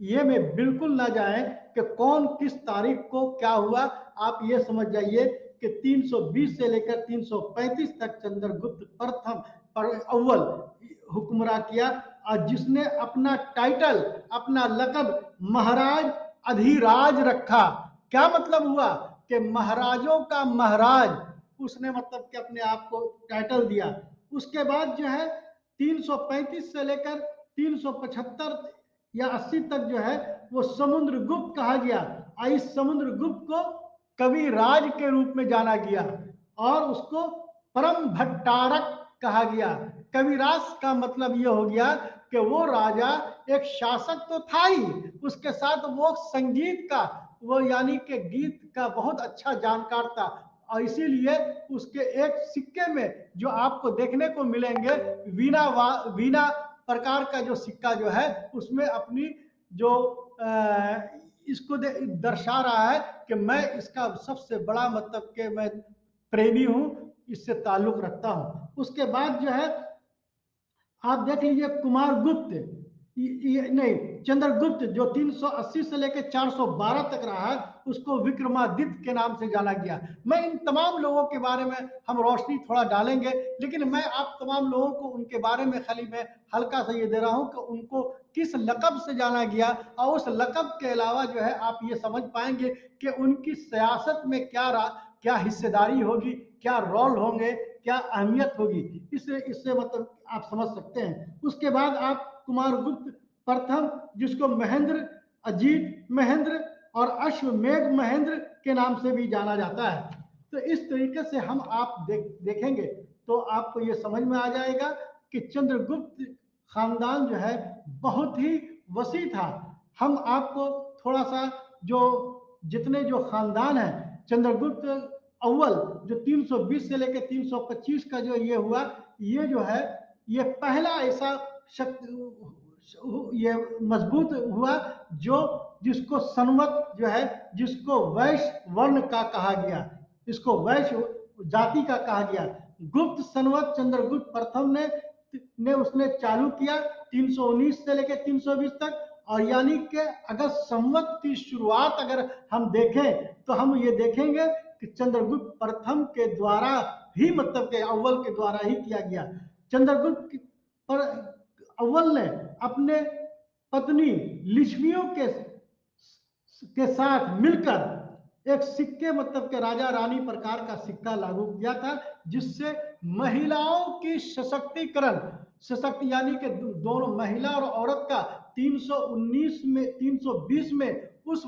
Speaker 1: ये में बिल्कुल ना जाएं कि कौन किस तारीख को क्या हुआ। आप ये समझ जाइए कि 320 से लेकर 335 तक चंद्रगुप्त प्रथम पर अव्वल हुक्मरान किया, और जिसने अपना टाइटल अपना लकब महाराज अधिराज रखा। क्या मतलब हुआ कि महाराजों का महाराज, उसने मतलब कि अपने आप को टाइटल दिया। उसके बाद जो है 335 से लेकर 375 या 80 तक जो है वो समुद्रगुप्त कहा गया। इस समुद्रगुप्त को कविराज के रूप में जाना गया और उसको परम भट्टारक कहा गया। कविराज का मतलब ये हो गया कि वो राजा एक शासक तो था ही, उसके साथ वो संगीत का वो यानी कि गीत का बहुत अच्छा जानकार था। और इसीलिए उसके एक सिक्के में जो आपको देखने को मिलेंगे वीणा प्रकार का जो सिक्का जो है उसमें अपनी जो इसको दर्शा रहा है कि मैं इसका सबसे बड़ा मतलब कि मैं प्रेमी हूं, इससे ताल्लुक रखता हूं। उसके बाद जो है आप देख लीजिए कुमारगुप्त नहीं चंद्रगुप्त जो 380 से लेकर 412 तक रहा है, उसको विक्रमादित्य के नाम से जाना गया। मैं इन तमाम लोगों के बारे में हम रोशनी थोड़ा डालेंगे, लेकिन मैं आप तमाम लोगों को उनके बारे में खाली मैं हल्का सा ये दे रहा हूं कि उनको किस लक़ब से जाना गया, और उस लक़ब के अलावा जो है आप ये समझ पाएंगे कि उनकी सियासत में क्या हिस्सेदारी होगी, क्या रोल होंगे, क्या अहमियत होगी, इससे मतलब आप समझ सकते हैं। उसके बाद आप कुमारगुप्त प्रथम, जिसको महेंद्र, अजीत महेंद्र और अश्वमेध महेंद्र के नाम से भी जाना जाता है। तो इस तरीके से हम आप देखेंगे तो आपको ये समझ में आ जाएगा कि चंद्रगुप्त खानदान जो है बहुत ही वसी था। हम आपको थोड़ा सा जितने जो खानदान है, चंद्रगुप्त अव्वल जो 320 से लेकर 325 का जो ये हुआ, ये जो है ये पहला ऐसा ये मजबूत हुआ जिसको संवत जो है, जिसको वैश्य वर्ण का कहा गया, इसको वैश्य जाति का कहा गया। गुप्त संवत चंद्रगुप्त प्रथम ने उसने चालू किया 319 से लेकर 320 तक, और यानी कि अगर संवत की शुरुआत अगर हम देखें तो हम ये देखेंगे कि चंद्रगुप्त प्रथम के द्वारा ही, मतलब के अव्वल के द्वारा ही किया गया। चंद्रगुप्त अव्वल ने अपने पत्नी लिच्छवियों के साथ मिलकर एक सिक्के, मतलब के राजा रानी प्रकार का सिक्का लागू किया था, जिससे महिलाओं की सशक्त यानी कि दोनों महिला और औरत का 320 में उस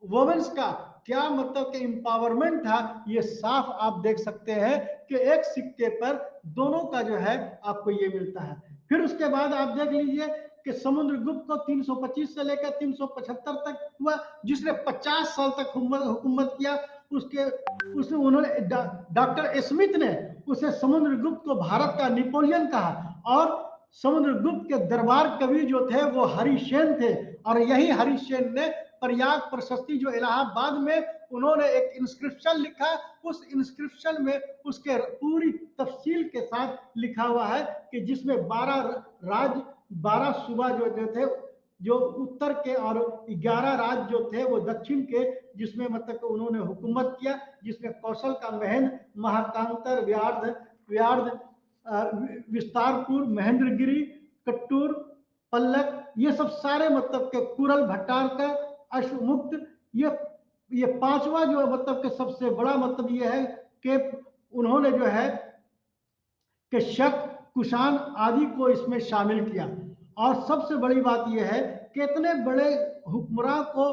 Speaker 1: वुमेन्स का क्या मतलब कि एम्पावरमेंट था, ये साफ आप देख सकते हैं कि एक सिक्के पर दोनों का जो है आपको ये मिलता है। फिर उसके बाद आप देख लीजिए कि समुद्रगुप्त को 325 से लेकर 375 तक हुआ, जिसने 50 साल तक हुकूमत किया। उन्होंने डॉक्टर स्मिथ ने उसे समुद्रगुप्त को भारत का नेपोलियन कहा, और समुद्रगुप्त के दरबार कवि जो थे वो हरिसेन थे, और यही हरिसेन ने प्रयाग प्रशस्ति जो इलाहाबाद में उन्होंने एक इंस्क्रिप्शन लिखा, उस इंस्क्रिप्शन में उसके पूरी तफसील के साथ लिखा हुआ है कि जिसमें 12 सूबा जो थे जो उत्तर के, और 11 राज्य जो थे वो दक्षिण के, जिसमें मतलब उन्होंने हुकूमत किया, जिसमें कौशल का महेंद्र, महाकांतर, व्यार्ध, विस्तारपुर, महेंद्रगिरी, कट्टूर, पल्लक, ये सब सारे मतलब के कुरल, भट्टारका, अश्वमुक्त, ये पांचवा जो मतलब के सबसे बड़ा मतलब ये है कि उन्होंने जो है कि शक, कुषाण आदि को इसमें शामिल किया। और सबसे बड़ी बात यह है कि इतने बड़े हुक्मरान को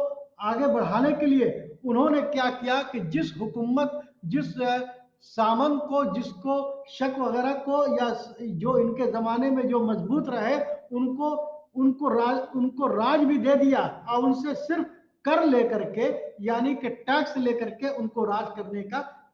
Speaker 1: आगे बढ़ाने के लिए उन्होंने क्या किया कि जिस सामंत को, जिसको शक वगैरह को, या जो इनके जमाने में जो मजबूत रहे, उनको राज भी दे दिया, और उनसे सिर्फ कर लेकर के यानी कि टैक्स लेकर के उनको राज करने का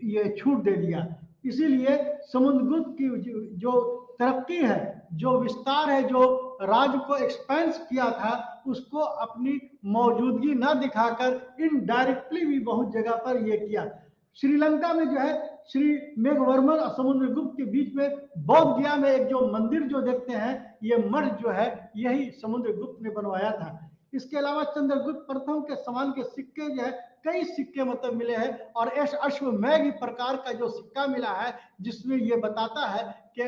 Speaker 1: ये छूट दे दिया। इसीलिए समुद्रगुप्त की जो तरक्की है, जो विस्तार है, जो राज्य को एक्सपेंस किया था, उसको अपनी मौजूदगी न दिखाकर इनडायरेक्टली भी बहुत जगह पर ये किया। श्रीलंका में जो है श्री मेघवर्मन और समुद्रगुप्त के बीच में बौद्ध गया में एक जो मंदिर जो देखते हैं, ये मठ जो है यही समुद्रगुप्त ने बनवाया था। इसके अलावा चंद्रगुप्त प्रथम के समान के सिक्के जो है, कई सिक्के मतलब मिले हैं, और अश्वमेध प्रकार का जो सिक्का मिला है, जिसमें ये बताता है कि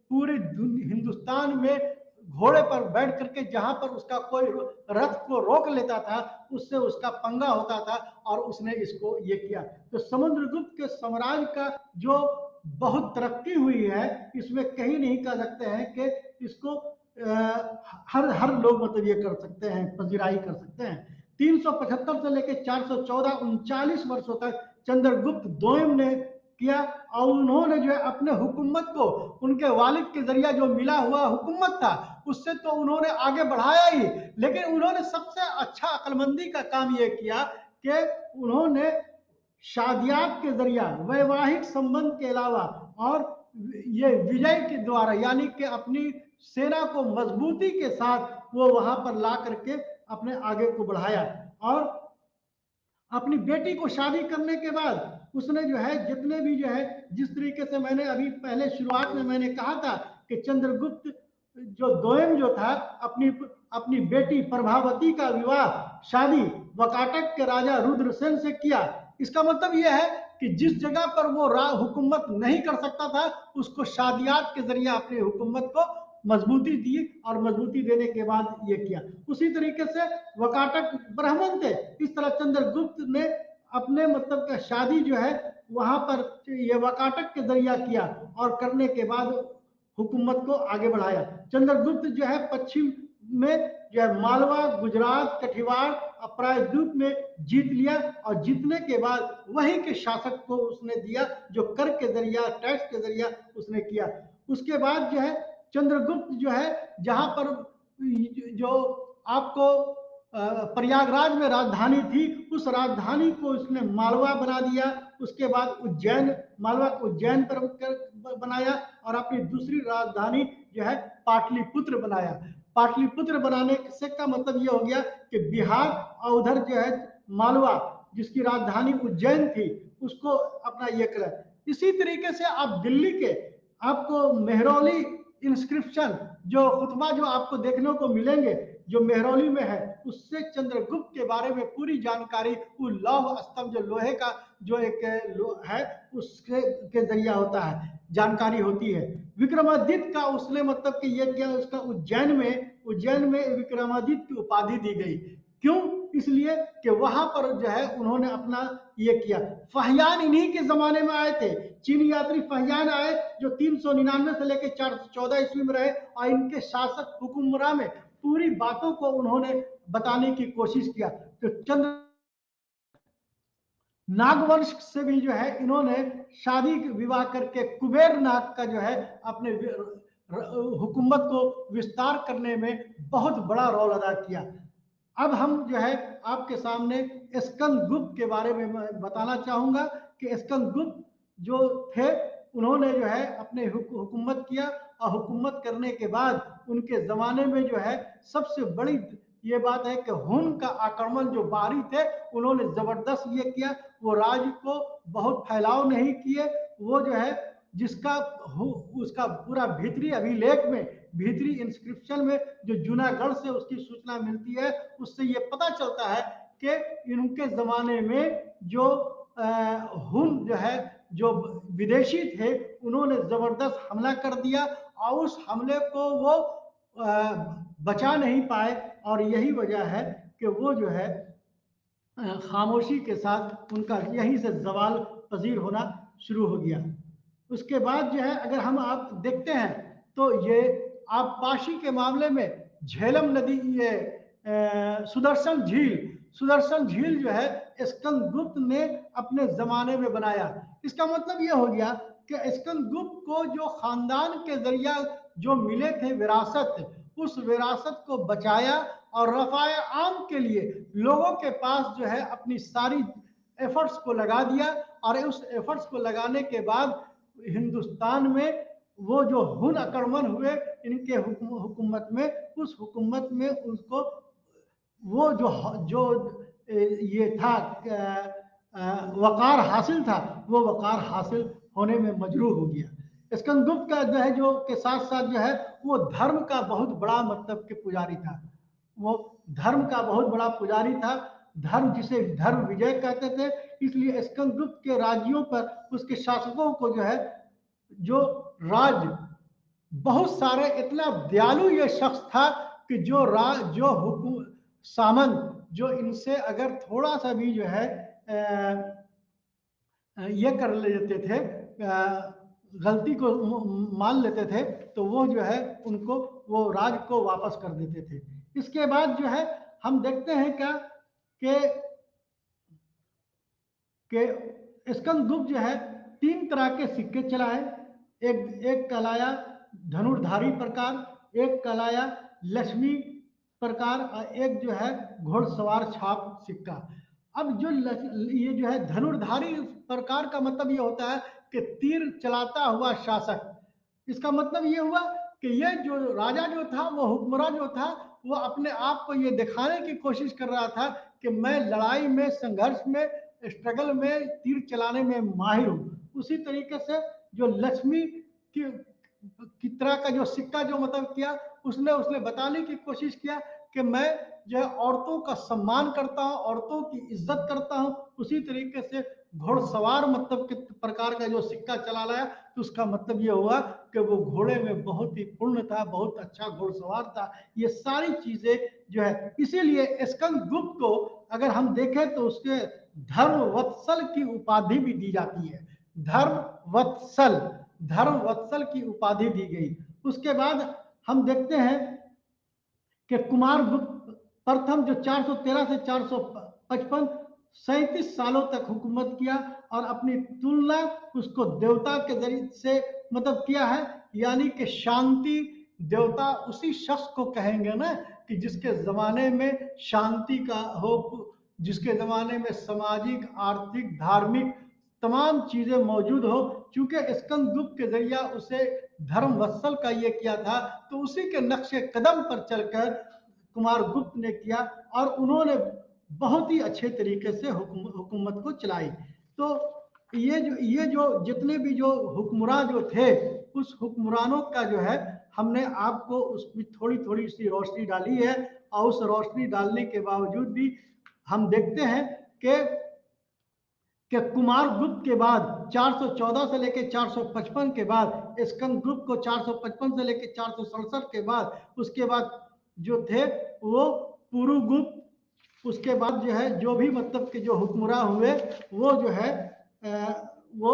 Speaker 1: पूरे हिंदुस्तान में घोड़े पर बैठ करके जहां पर उसका कोई रथ को रोक लेता था, उससे उसका पंगा होता था, और उसने इसको ये किया। तो समुद्रगुप्त के साम्राज्य का जो बहुत तरक्की हुई है, इसमें कहीं नहीं कह सकते हैं कि इसको हर लोग मतलब ये कर सकते हैं, पजीराई कर सकते हैं। 375 से लेकर 414 39 वर्षों तक चंद्रगुप्त द्वितीय ने किया, और उन्होंने जो है अपने हुकूमत को उनके वालिद के जरिया जो मिला हुआ हुकूमत था, उससे तो उन्होंने आगे बढ़ाया ही, लेकिन उन्होंने सबसे अच्छा अक्लमंदी का काम यह किया कि उन्होंने शादियात के जरिया, वैवाहिक संबंध के अलावा, और ये विजय के द्वारा, यानी कि अपनी सेना को मजबूती के साथ वो वहां पर ला करके अपने आगे को बढ़ाया। और अपनी बेटी को शादी करने के बाद उसने जो है जितने भी जो है, जिस तरीके से मैंने अभी पहले शुरुआत में मैंने कहा था कि चंद्रगुप्त जो दोयम जो था, अपनी अपनी बेटी प्रभावती का विवाह शादी वकाटक के राजा रुद्रसेन से किया। इसका मतलब यह है कि जिस जगह पर वो हुकूमत नहीं कर सकता था, उसको शादियात के जरिए अपनी हुकूमत को मजबूती दी, और मजबूती देने के बाद ये किया। उसी तरीके से वकाटक ब्राह्मण थे, इस तरह चंद्रगुप्त ने अपने मतलब का शादी जो है वहां पर ये वकाटक के जरिया किया, और करने के बाद हुकूमत को आगे बढ़ाया। चंद्रगुप्त जो है पश्चिम में जो है मालवा, गुजरात, कठिवाड़, प्रायद्वीप में जीत लिया, और जीतने के बाद वहीं के शासक को उसने दिया, जो कर के जरिया, टैक्स के जरिया उसने किया। उसके बाद जो है चंद्रगुप्त जो है, जहां पर जो आपको प्रयागराज में राजधानी थी, उस राजधानी को उसने मालवा बना दिया। उसके बाद उज्जैन, मालवा को उज्जैन पर बनाया, और अपनी दूसरी राजधानी जो है पाटलिपुत्र बनाया। पाटलिपुत्र बनाने से का मतलब ये हो गया कि बिहार और उधर जो है मालवा, जिसकी राजधानी उज्जैन थी, उसको अपना ये करा। इसी तरीके से आप दिल्ली के आपको मेहरौली इंस्क्रिप्शन, जो खुतबा जो आपको देखने को मिलेंगे, जो मेहरौली में है, उससे चंद्रगुप्त के बारे में पूरी जानकारी, वो लौह स्तंभ जो लोहे का जो एक है उसके के जरिया होता है, जानकारी होती है। विक्रमादित्य का उसने मतलब कि ये क्या, उसका उज्जैन में विक्रमादित्य की उपाधि दी गई। क्यों? इसलिए कि वहां पर जो है उन्होंने अपना ये किया। फहियान इन्हीं के जमाने में आए थे, चीनी यात्री फहियान आए, जो 399 से लेकर 414 ईस्वी में रहे, और इनके शासक हुकुमरां में पूरी बातों को उन्होंने बताने की कोशिश किया। तो चंद्र नागवंश से भी जो है इन्होंने शादी विवाह करके कुबेर नाग का जो है अपने हुकूमत को विस्तार करने में बहुत बड़ा रोल अदा किया। अब हम जो है आपके सामने स्कंदगुप्त के बारे में बताना चाहूंगा कि स्कंदगुप्त जो थे, उन्होंने जो है अपने हुकूमत किया, और हुकूमत करने के बाद उनके जमाने में जो है सबसे बड़ी ये बात है कि हुन का आक्रमण जो बाहरी थे, उन्होंने जबरदस्त ये किया। वो राज्य को बहुत फैलाव नहीं किए, वो जो है जिसका उसका पूरा भीतरी अभिलेख में, भीतरी इंस्क्रिप्शन में जो जूनागढ़ से उसकी सूचना मिलती है, उससे ये पता चलता है कि इनके जमाने में जो हुन जो है, जो विदेशी थे, उन्होंने जबरदस्त हमला कर दिया, और उस हमले को वो बचा नहीं पाए, और यही वजह है कि वो जो है खामोशी के साथ उनका यहीं से जवाल पजीर होना शुरू हो गया। उसके बाद जो है अगर हम आप देखते हैं तो ये आप पाशी के मामले में झेलम नदी, ये सुदर्शन झील जो है स्कंदगुप्त ने अपने जमाने में बनाया। इसका मतलब ये हो गया कि स्कंदगुप्त को जो खानदान के जरिया जो मिले थे विरासत, उस विरासत को बचाया, और रफाए आम के लिए लोगों के पास जो है अपनी सारी एफर्ट्स को लगा दिया, और उस एफर्ट्स को लगाने के बाद हिंदुस्तान में वो जो हुन आक्रमण हुए इनके हुकूमत में, उस हुकूमत में उसको वो जो जो ये था वकार हासिल था, वो वकार हासिल होने में मजरूह हो गया। स्कंदगुप्त का जो है जो के साथ साथ जो है वो धर्म का बहुत बड़ा मतलब के पुजारी था। वो धर्म का बहुत बड़ा पुजारी था, धर्म जिसे धर्म विजय कहते थे। इसलिए स्कंदगुप्त के राज्यों पर उसके शासकों को जो है जो राज बहुत सारे, इतना दयालु ये शख्स था कि जो हुकुम सामंत जो इनसे अगर थोड़ा सा भी जो है ये कर लेते थे, गलती को मान लेते थे, तो वो जो है उनको वो राज को वापस कर देते थे। इसके बाद जो है हम देखते हैं क्या कि स्कंदगुप्त जो है 3 तरह के सिक्के चलाए। एक कहलाया धनुर्धारी प्रकार, एक कहलाया लक्ष्मी प्रकार, और एक जो है घोड़सवार छाप सिक्का। अब जो ये जो है धनुर्धारी प्रकार का मतलब ये होता है कि तीर चलाता हुआ शासक। इसका मतलब ये हुआ कि ये जो राजा जो था, वो हुक्मरान जो था, वो अपने आप को ये दिखाने की कोशिश कर रहा था कि मैं लड़ाई में, संघर्ष में, स्ट्रगल में, तीर चलाने में माहिर हूँ। उसी तरीके से जो लक्ष्मी की की तरह का जो सिक्का जो मतलब किया, उसने बताने की कोशिश किया कि मैं जो है औरतों का सम्मान करता हूँ, औरतों की इज्जत करता हूँ। उसी तरीके से घोड़सवार मतलब के प्रकार का जो सिक्का चला लाया, तो उसका मतलब ये हुआ कि वो घोड़े में बहुत ही पूर्ण था, बहुत अच्छा घोड़सवार था। ये सारी चीजें जो है, इसीलिए स्कंदगुप्त को अगर हम देखें तो उसके धर्मवत्सल की उपाधि भी दी जाती है। धर्मवत्सल, धर्मवत्सल की उपाधि दी गई। उसके बाद हम देखते हैं कि कुमारगुप्त प्रथम जो 413 से 455 37 सालों तक हुकूमत किया और अपनी तुलना उसको देवता के जरिए से मतलब किया है, यानी कि शांति देवता उसी शख्स को कहेंगे ना कि जिसके जमाने में शांति का हो, जिसके जमाने में सामाजिक, आर्थिक, धार्मिक तमाम चीजें मौजूद हो। चूंकि स्कंदगुप्त के जरिया उसे धर्मवत्सल का ये किया था, तो उसी के नक्शे कदम पर चलकर कुमारगुप्त ने किया और उन्होंने बहुत ही अच्छे तरीके से हुकूमत को चलाई। तो ये जो जितने भी जो हुक्मरान जो थे, उस हुक्मरानों का जो है हमने आपको उसमें थोड़ी थोड़ी सी रोशनी डाली है। और उस रोशनी डालने के बावजूद भी हम देखते हैं कि कुमारगुप्त के बाद 414 से लेकर 455 के बाद, स्कंदगुप्त को 455 से लेकर 467 के बाद, उसके बाद जो थे वो पुरुगुप्त, उसके बाद जो है जो भी मतलब के जो हुक्मरान हुए वो जो है वो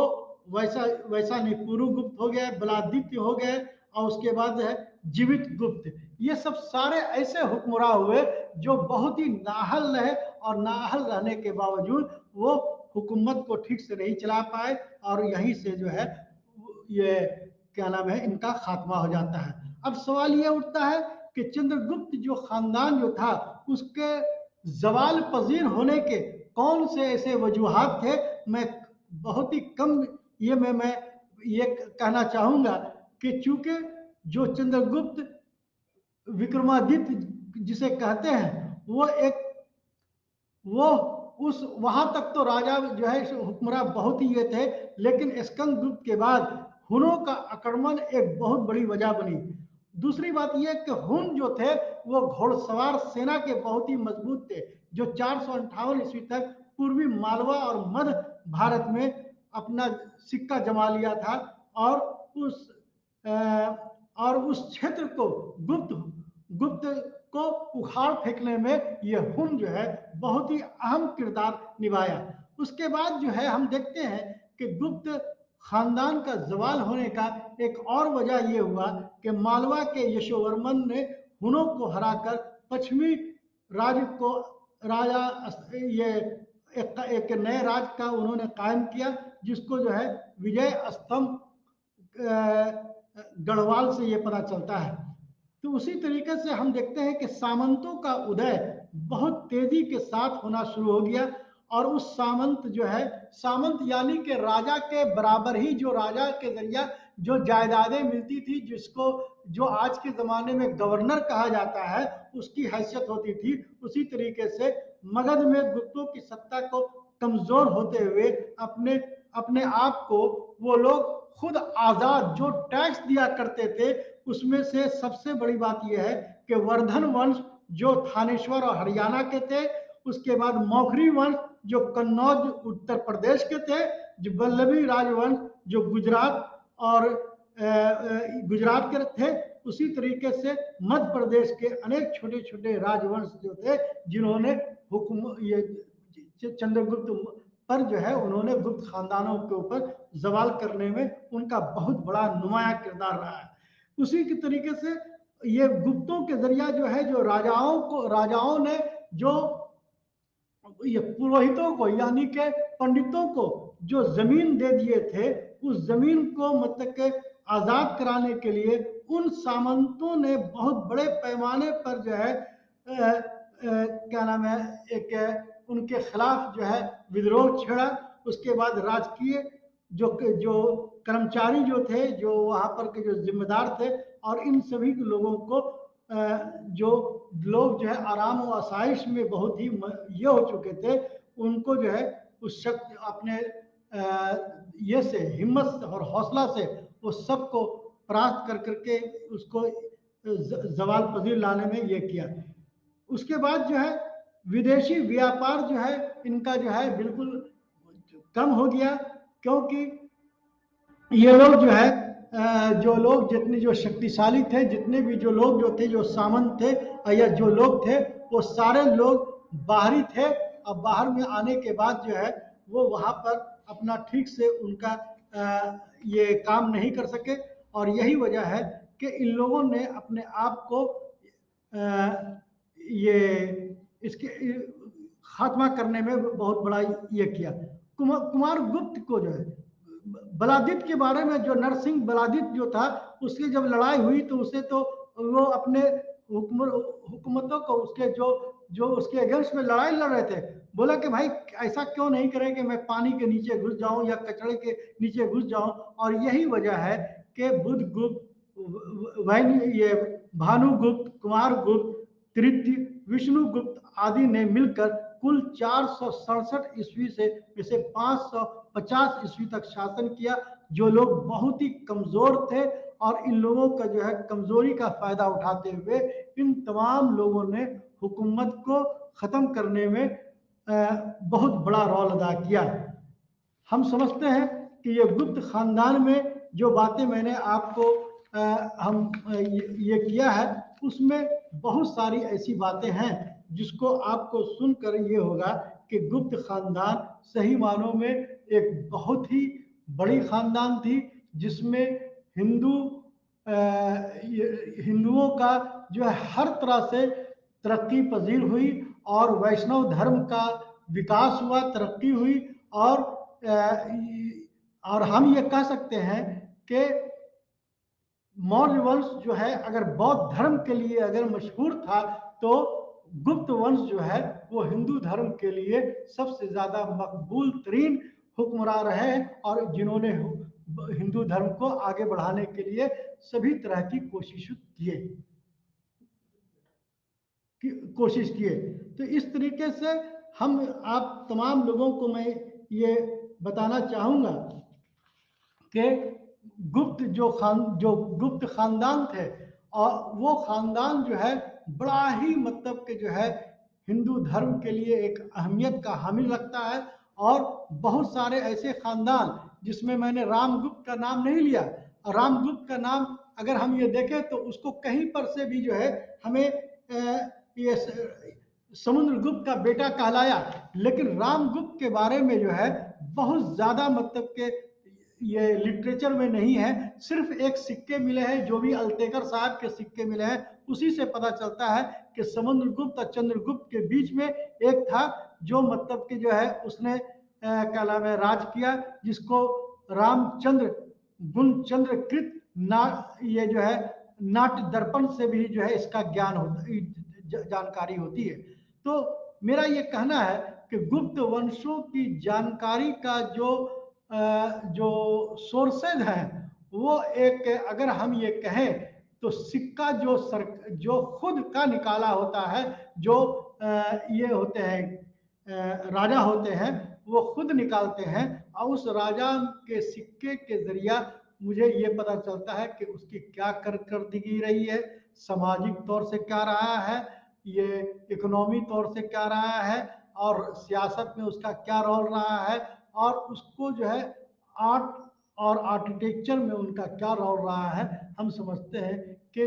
Speaker 1: वैसा वैसा नहीं, पुरुगुप्त हो गए, बलादित्य हो गए, और उसके बाद है जीवित गुप्त। ये सब सारे ऐसे हुक्मरान हुए जो बहुत ही नाहल रहे, और नाहल रहने के बावजूद वो हुकूमत को ठीक से नहीं चला पाए, और यहीं से जो है ये क्या नाम है, इनका खात्मा हो जाता है। अब सवाल ये उठता है कि चंद्रगुप्त जो खानदान जो था, उसके जवाल पजीर होने के कौन से ऐसे वजूहात थे। मैं बहुत ही कम ये मैं ये कहना चाहूंगा कि चूंकि जो चंद्रगुप्त विक्रमादित्य जिसे कहते हैं, वो उस वहां तक तो राजा जो है हुक्मरान बहुत ही ये थे, लेकिन स्कंदगुप्त के बाद हुनों का आक्रमण एक बहुत बड़ी वजह बनी। दूसरी बात यह कि हुन जो थे वो घोड़सवार सेना के बहुत ही मजबूत थे, जो 458 ईस्वी तक पूर्वी मालवा और मध्य भारत में अपना सिक्का जमा लिया था, और उस और उस क्षेत्र को गुप्त गुप्त को उखाड़ फेंकने में यह हुन जो है बहुत ही अहम किरदार निभाया। उसके बाद जो है हम देखते हैं कि गुप्त खानदान का जवाल होने का एक और वजह यह हुआ कि मालवा के यशोवर्मन ने हुनों को हराकर पश्चिमी राज्य को राजा ये एक नए राज्य का उन्होंने कायम किया, जिसको जो है विजय स्तंभ गढ़वाल से ये पता चलता है। तो उसी तरीके से हम देखते हैं कि सामंतों का उदय बहुत तेजी के साथ होना शुरू हो गया, और उस सामंत जो है, सामंत यानी कि राजा के बराबर ही, जो राजा के जरिया जो जायदादें मिलती थी, जिसको जो आज के जमाने में गवर्नर कहा जाता है, उसकी हैसियत होती थी। उसी तरीके से मगध में गुप्तों की सत्ता को कमजोर होते हुए अपने अपने आप को वो लोग खुद आजाद जो टैक्स दिया करते थे, उसमें से सबसे बड़ी बात यह है कि वर्धन वंश जो थानेश्वर और हरियाणा के थे, उसके बाद मौखरी वंश जो कन्नौज उत्तर प्रदेश के थे, जो वल्लभी राजवंश जो गुजरात और गुजरात के थे, उसी तरीके से मध्य प्रदेश के अनेक छोटे छोटे राजवंश जो थे, जिन्होंने हुक्म ये चंद्रगुप्त पर जो है उन्होंने गुप्त खानदानों के ऊपर जवाल करने में उनका बहुत बड़ा नुमाया किरदार रहा है। उसी के तरीके से ये गुप्तों के जरिया जो है, जो राजाओं ने जो ये पुरोहितों को यानी के पंडितों को जो जमीन दे दिए थे, उस जमीन को मतलब के आजाद कराने के लिए उन सामंतों ने बहुत बड़े पैमाने पर जो है क्या नाम है, एक उनके खिलाफ जो है विद्रोह छेड़ा। उसके बाद राजकीय जो जो कर्मचारी जो थे, जो वहां पर के जो जिम्मेदार थे, और इन सभी लोगों को जो लोग जो है आराम और आसाइश में बहुत ही ये हो चुके थे, उनको जो है उस शक्ति अपने ये से हिम्मत और हौसला से वो सबको परास्त कर करके उसको जवाल पजीर लाने में ये किया। उसके बाद जो है विदेशी व्यापार जो है इनका जो है बिल्कुल कम हो गया, क्योंकि ये लोग जो है जो लोग जितने जो शक्तिशाली थे, जितने भी जो लोग जो थे, जो सामंत थे या जो लोग थे, वो सारे लोग बाहरी थे। और बाहर में आने के बाद जो है वो वहाँ पर अपना ठीक से उनका ये काम नहीं कर सके, और यही वजह है कि इन लोगों ने अपने आप को ये इसके खात्मा करने में बहुत बड़ा ये किया। कुमार गुप्त को जो है बलादित के बारे में, जो नरसिंह बलादित जो था, उसकी जब लड़ाई हुई तो उसे तो वो अपने हुकूमतों को उसके जो उसके अगेंस्ट में लड़ाई लड़ रहे थे, बोला कि भाई ऐसा क्यों नहीं करें कि मैं पानी के नीचे घुस जाऊं या कचड़े के नीचे घुस जाऊं। और यही वजह है कि बुधगुप्त, ये भानुगुप्त, कुमारगुप्त, तृतीय, विष्णुगुप्त आदि ने मिलकर कुल 467 ईस्वी से इसे 550 ईस्वी तक शासन किया। जो लोग बहुत ही कमजोर थे, और इन लोगों का जो है कमजोरी का फायदा उठाते हुए इन तमाम लोगों ने हुकूमत को खत्म करने में बहुत बड़ा रोल अदा किया। हम समझते हैं कि ये गुप्त खानदान में जो बातें मैंने आपको ये किया है, उसमें बहुत सारी ऐसी बातें हैं जिसको आपको सुनकर ये होगा कि गुप्त खानदान सही मानों में एक बहुत ही बड़ी खानदान थी, जिसमें हिंदुओं का जो है हर तरह से तरक्की पजीर हुई, और वैष्णव धर्म का विकास हुआ, तरक्की हुई। और हम ये कह सकते हैं कि मौर्य वंश जो है अगर बौद्ध धर्म के लिए अगर मशहूर था, तो गुप्त वंश जो है वो हिंदू धर्म के लिए सबसे ज्यादा मकबूल तरीन हुक्मरान रहे, और जिन्होंने हिंदू धर्म को आगे बढ़ाने के लिए सभी तरह की कोशिश किए। तो इस तरीके से हम आप तमाम लोगों को मैं ये बताना चाहूंगा कि जो गुप्त खानदान थे, और वो खानदान जो है बड़ा ही मतलब कि जो है हिंदू धर्म के लिए एक अहमियत का हामिल रखता है। और बहुत सारे ऐसे खानदान जिसमें मैंने रामगुप्त का नाम नहीं लिया, और रामगुप्त का नाम अगर हम ये देखें तो उसको कहीं पर से भी जो है हमें ये समुद्रगुप्त का बेटा कहलाया, लेकिन रामगुप्त के बारे में जो है बहुत ज्यादा मतलब के ये लिटरेचर में नहीं है। सिर्फ एक सिक्के मिले हैं, जो भी अल्तेकर साहब के सिक्के मिले हैं, उसी से पता चलता है कि समुद्रगुप्त और चंद्रगुप्त के बीच में एक था जो मतलब कि जो है उसने क्या नाम है राज किया, जिसको रामचंद्र गुणचंद्रकृत ये जो है नाट्य दर्पण से भी जो है इसका जानकारी होती है। तो मेरा ये कहना है कि गुप्त वंशों की जानकारी का जो सोर्सेज हैं, वो एक अगर हम ये कहें तो सिक्का जो खुद का निकाला होता है, जो ये होते हैं राजा होते हैं, वो खुद निकालते हैं, और उस राजा के सिक्के के जरिया मुझे ये पता चलता है कि उसकी क्या कारकर्दगी रही है, सामाजिक तौर से क्या रहा है, ये इकोनॉमी तौर से क्या रहा है, और सियासत में उसका क्या रोल रहा है, और उसको जो है आर्ट और आर्किटेक्चर में उनका क्या रोल रहा है। हम समझते हैं कि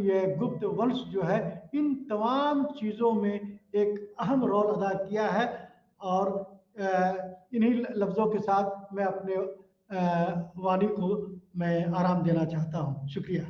Speaker 1: ये गुप्त वंश जो है इन तमाम चीज़ों में एक अहम रोल अदा किया है। और इन्हीं लफ्ज़ों के साथ मैं अपने वाणी को मैं आराम देना चाहता हूँ। शुक्रिया।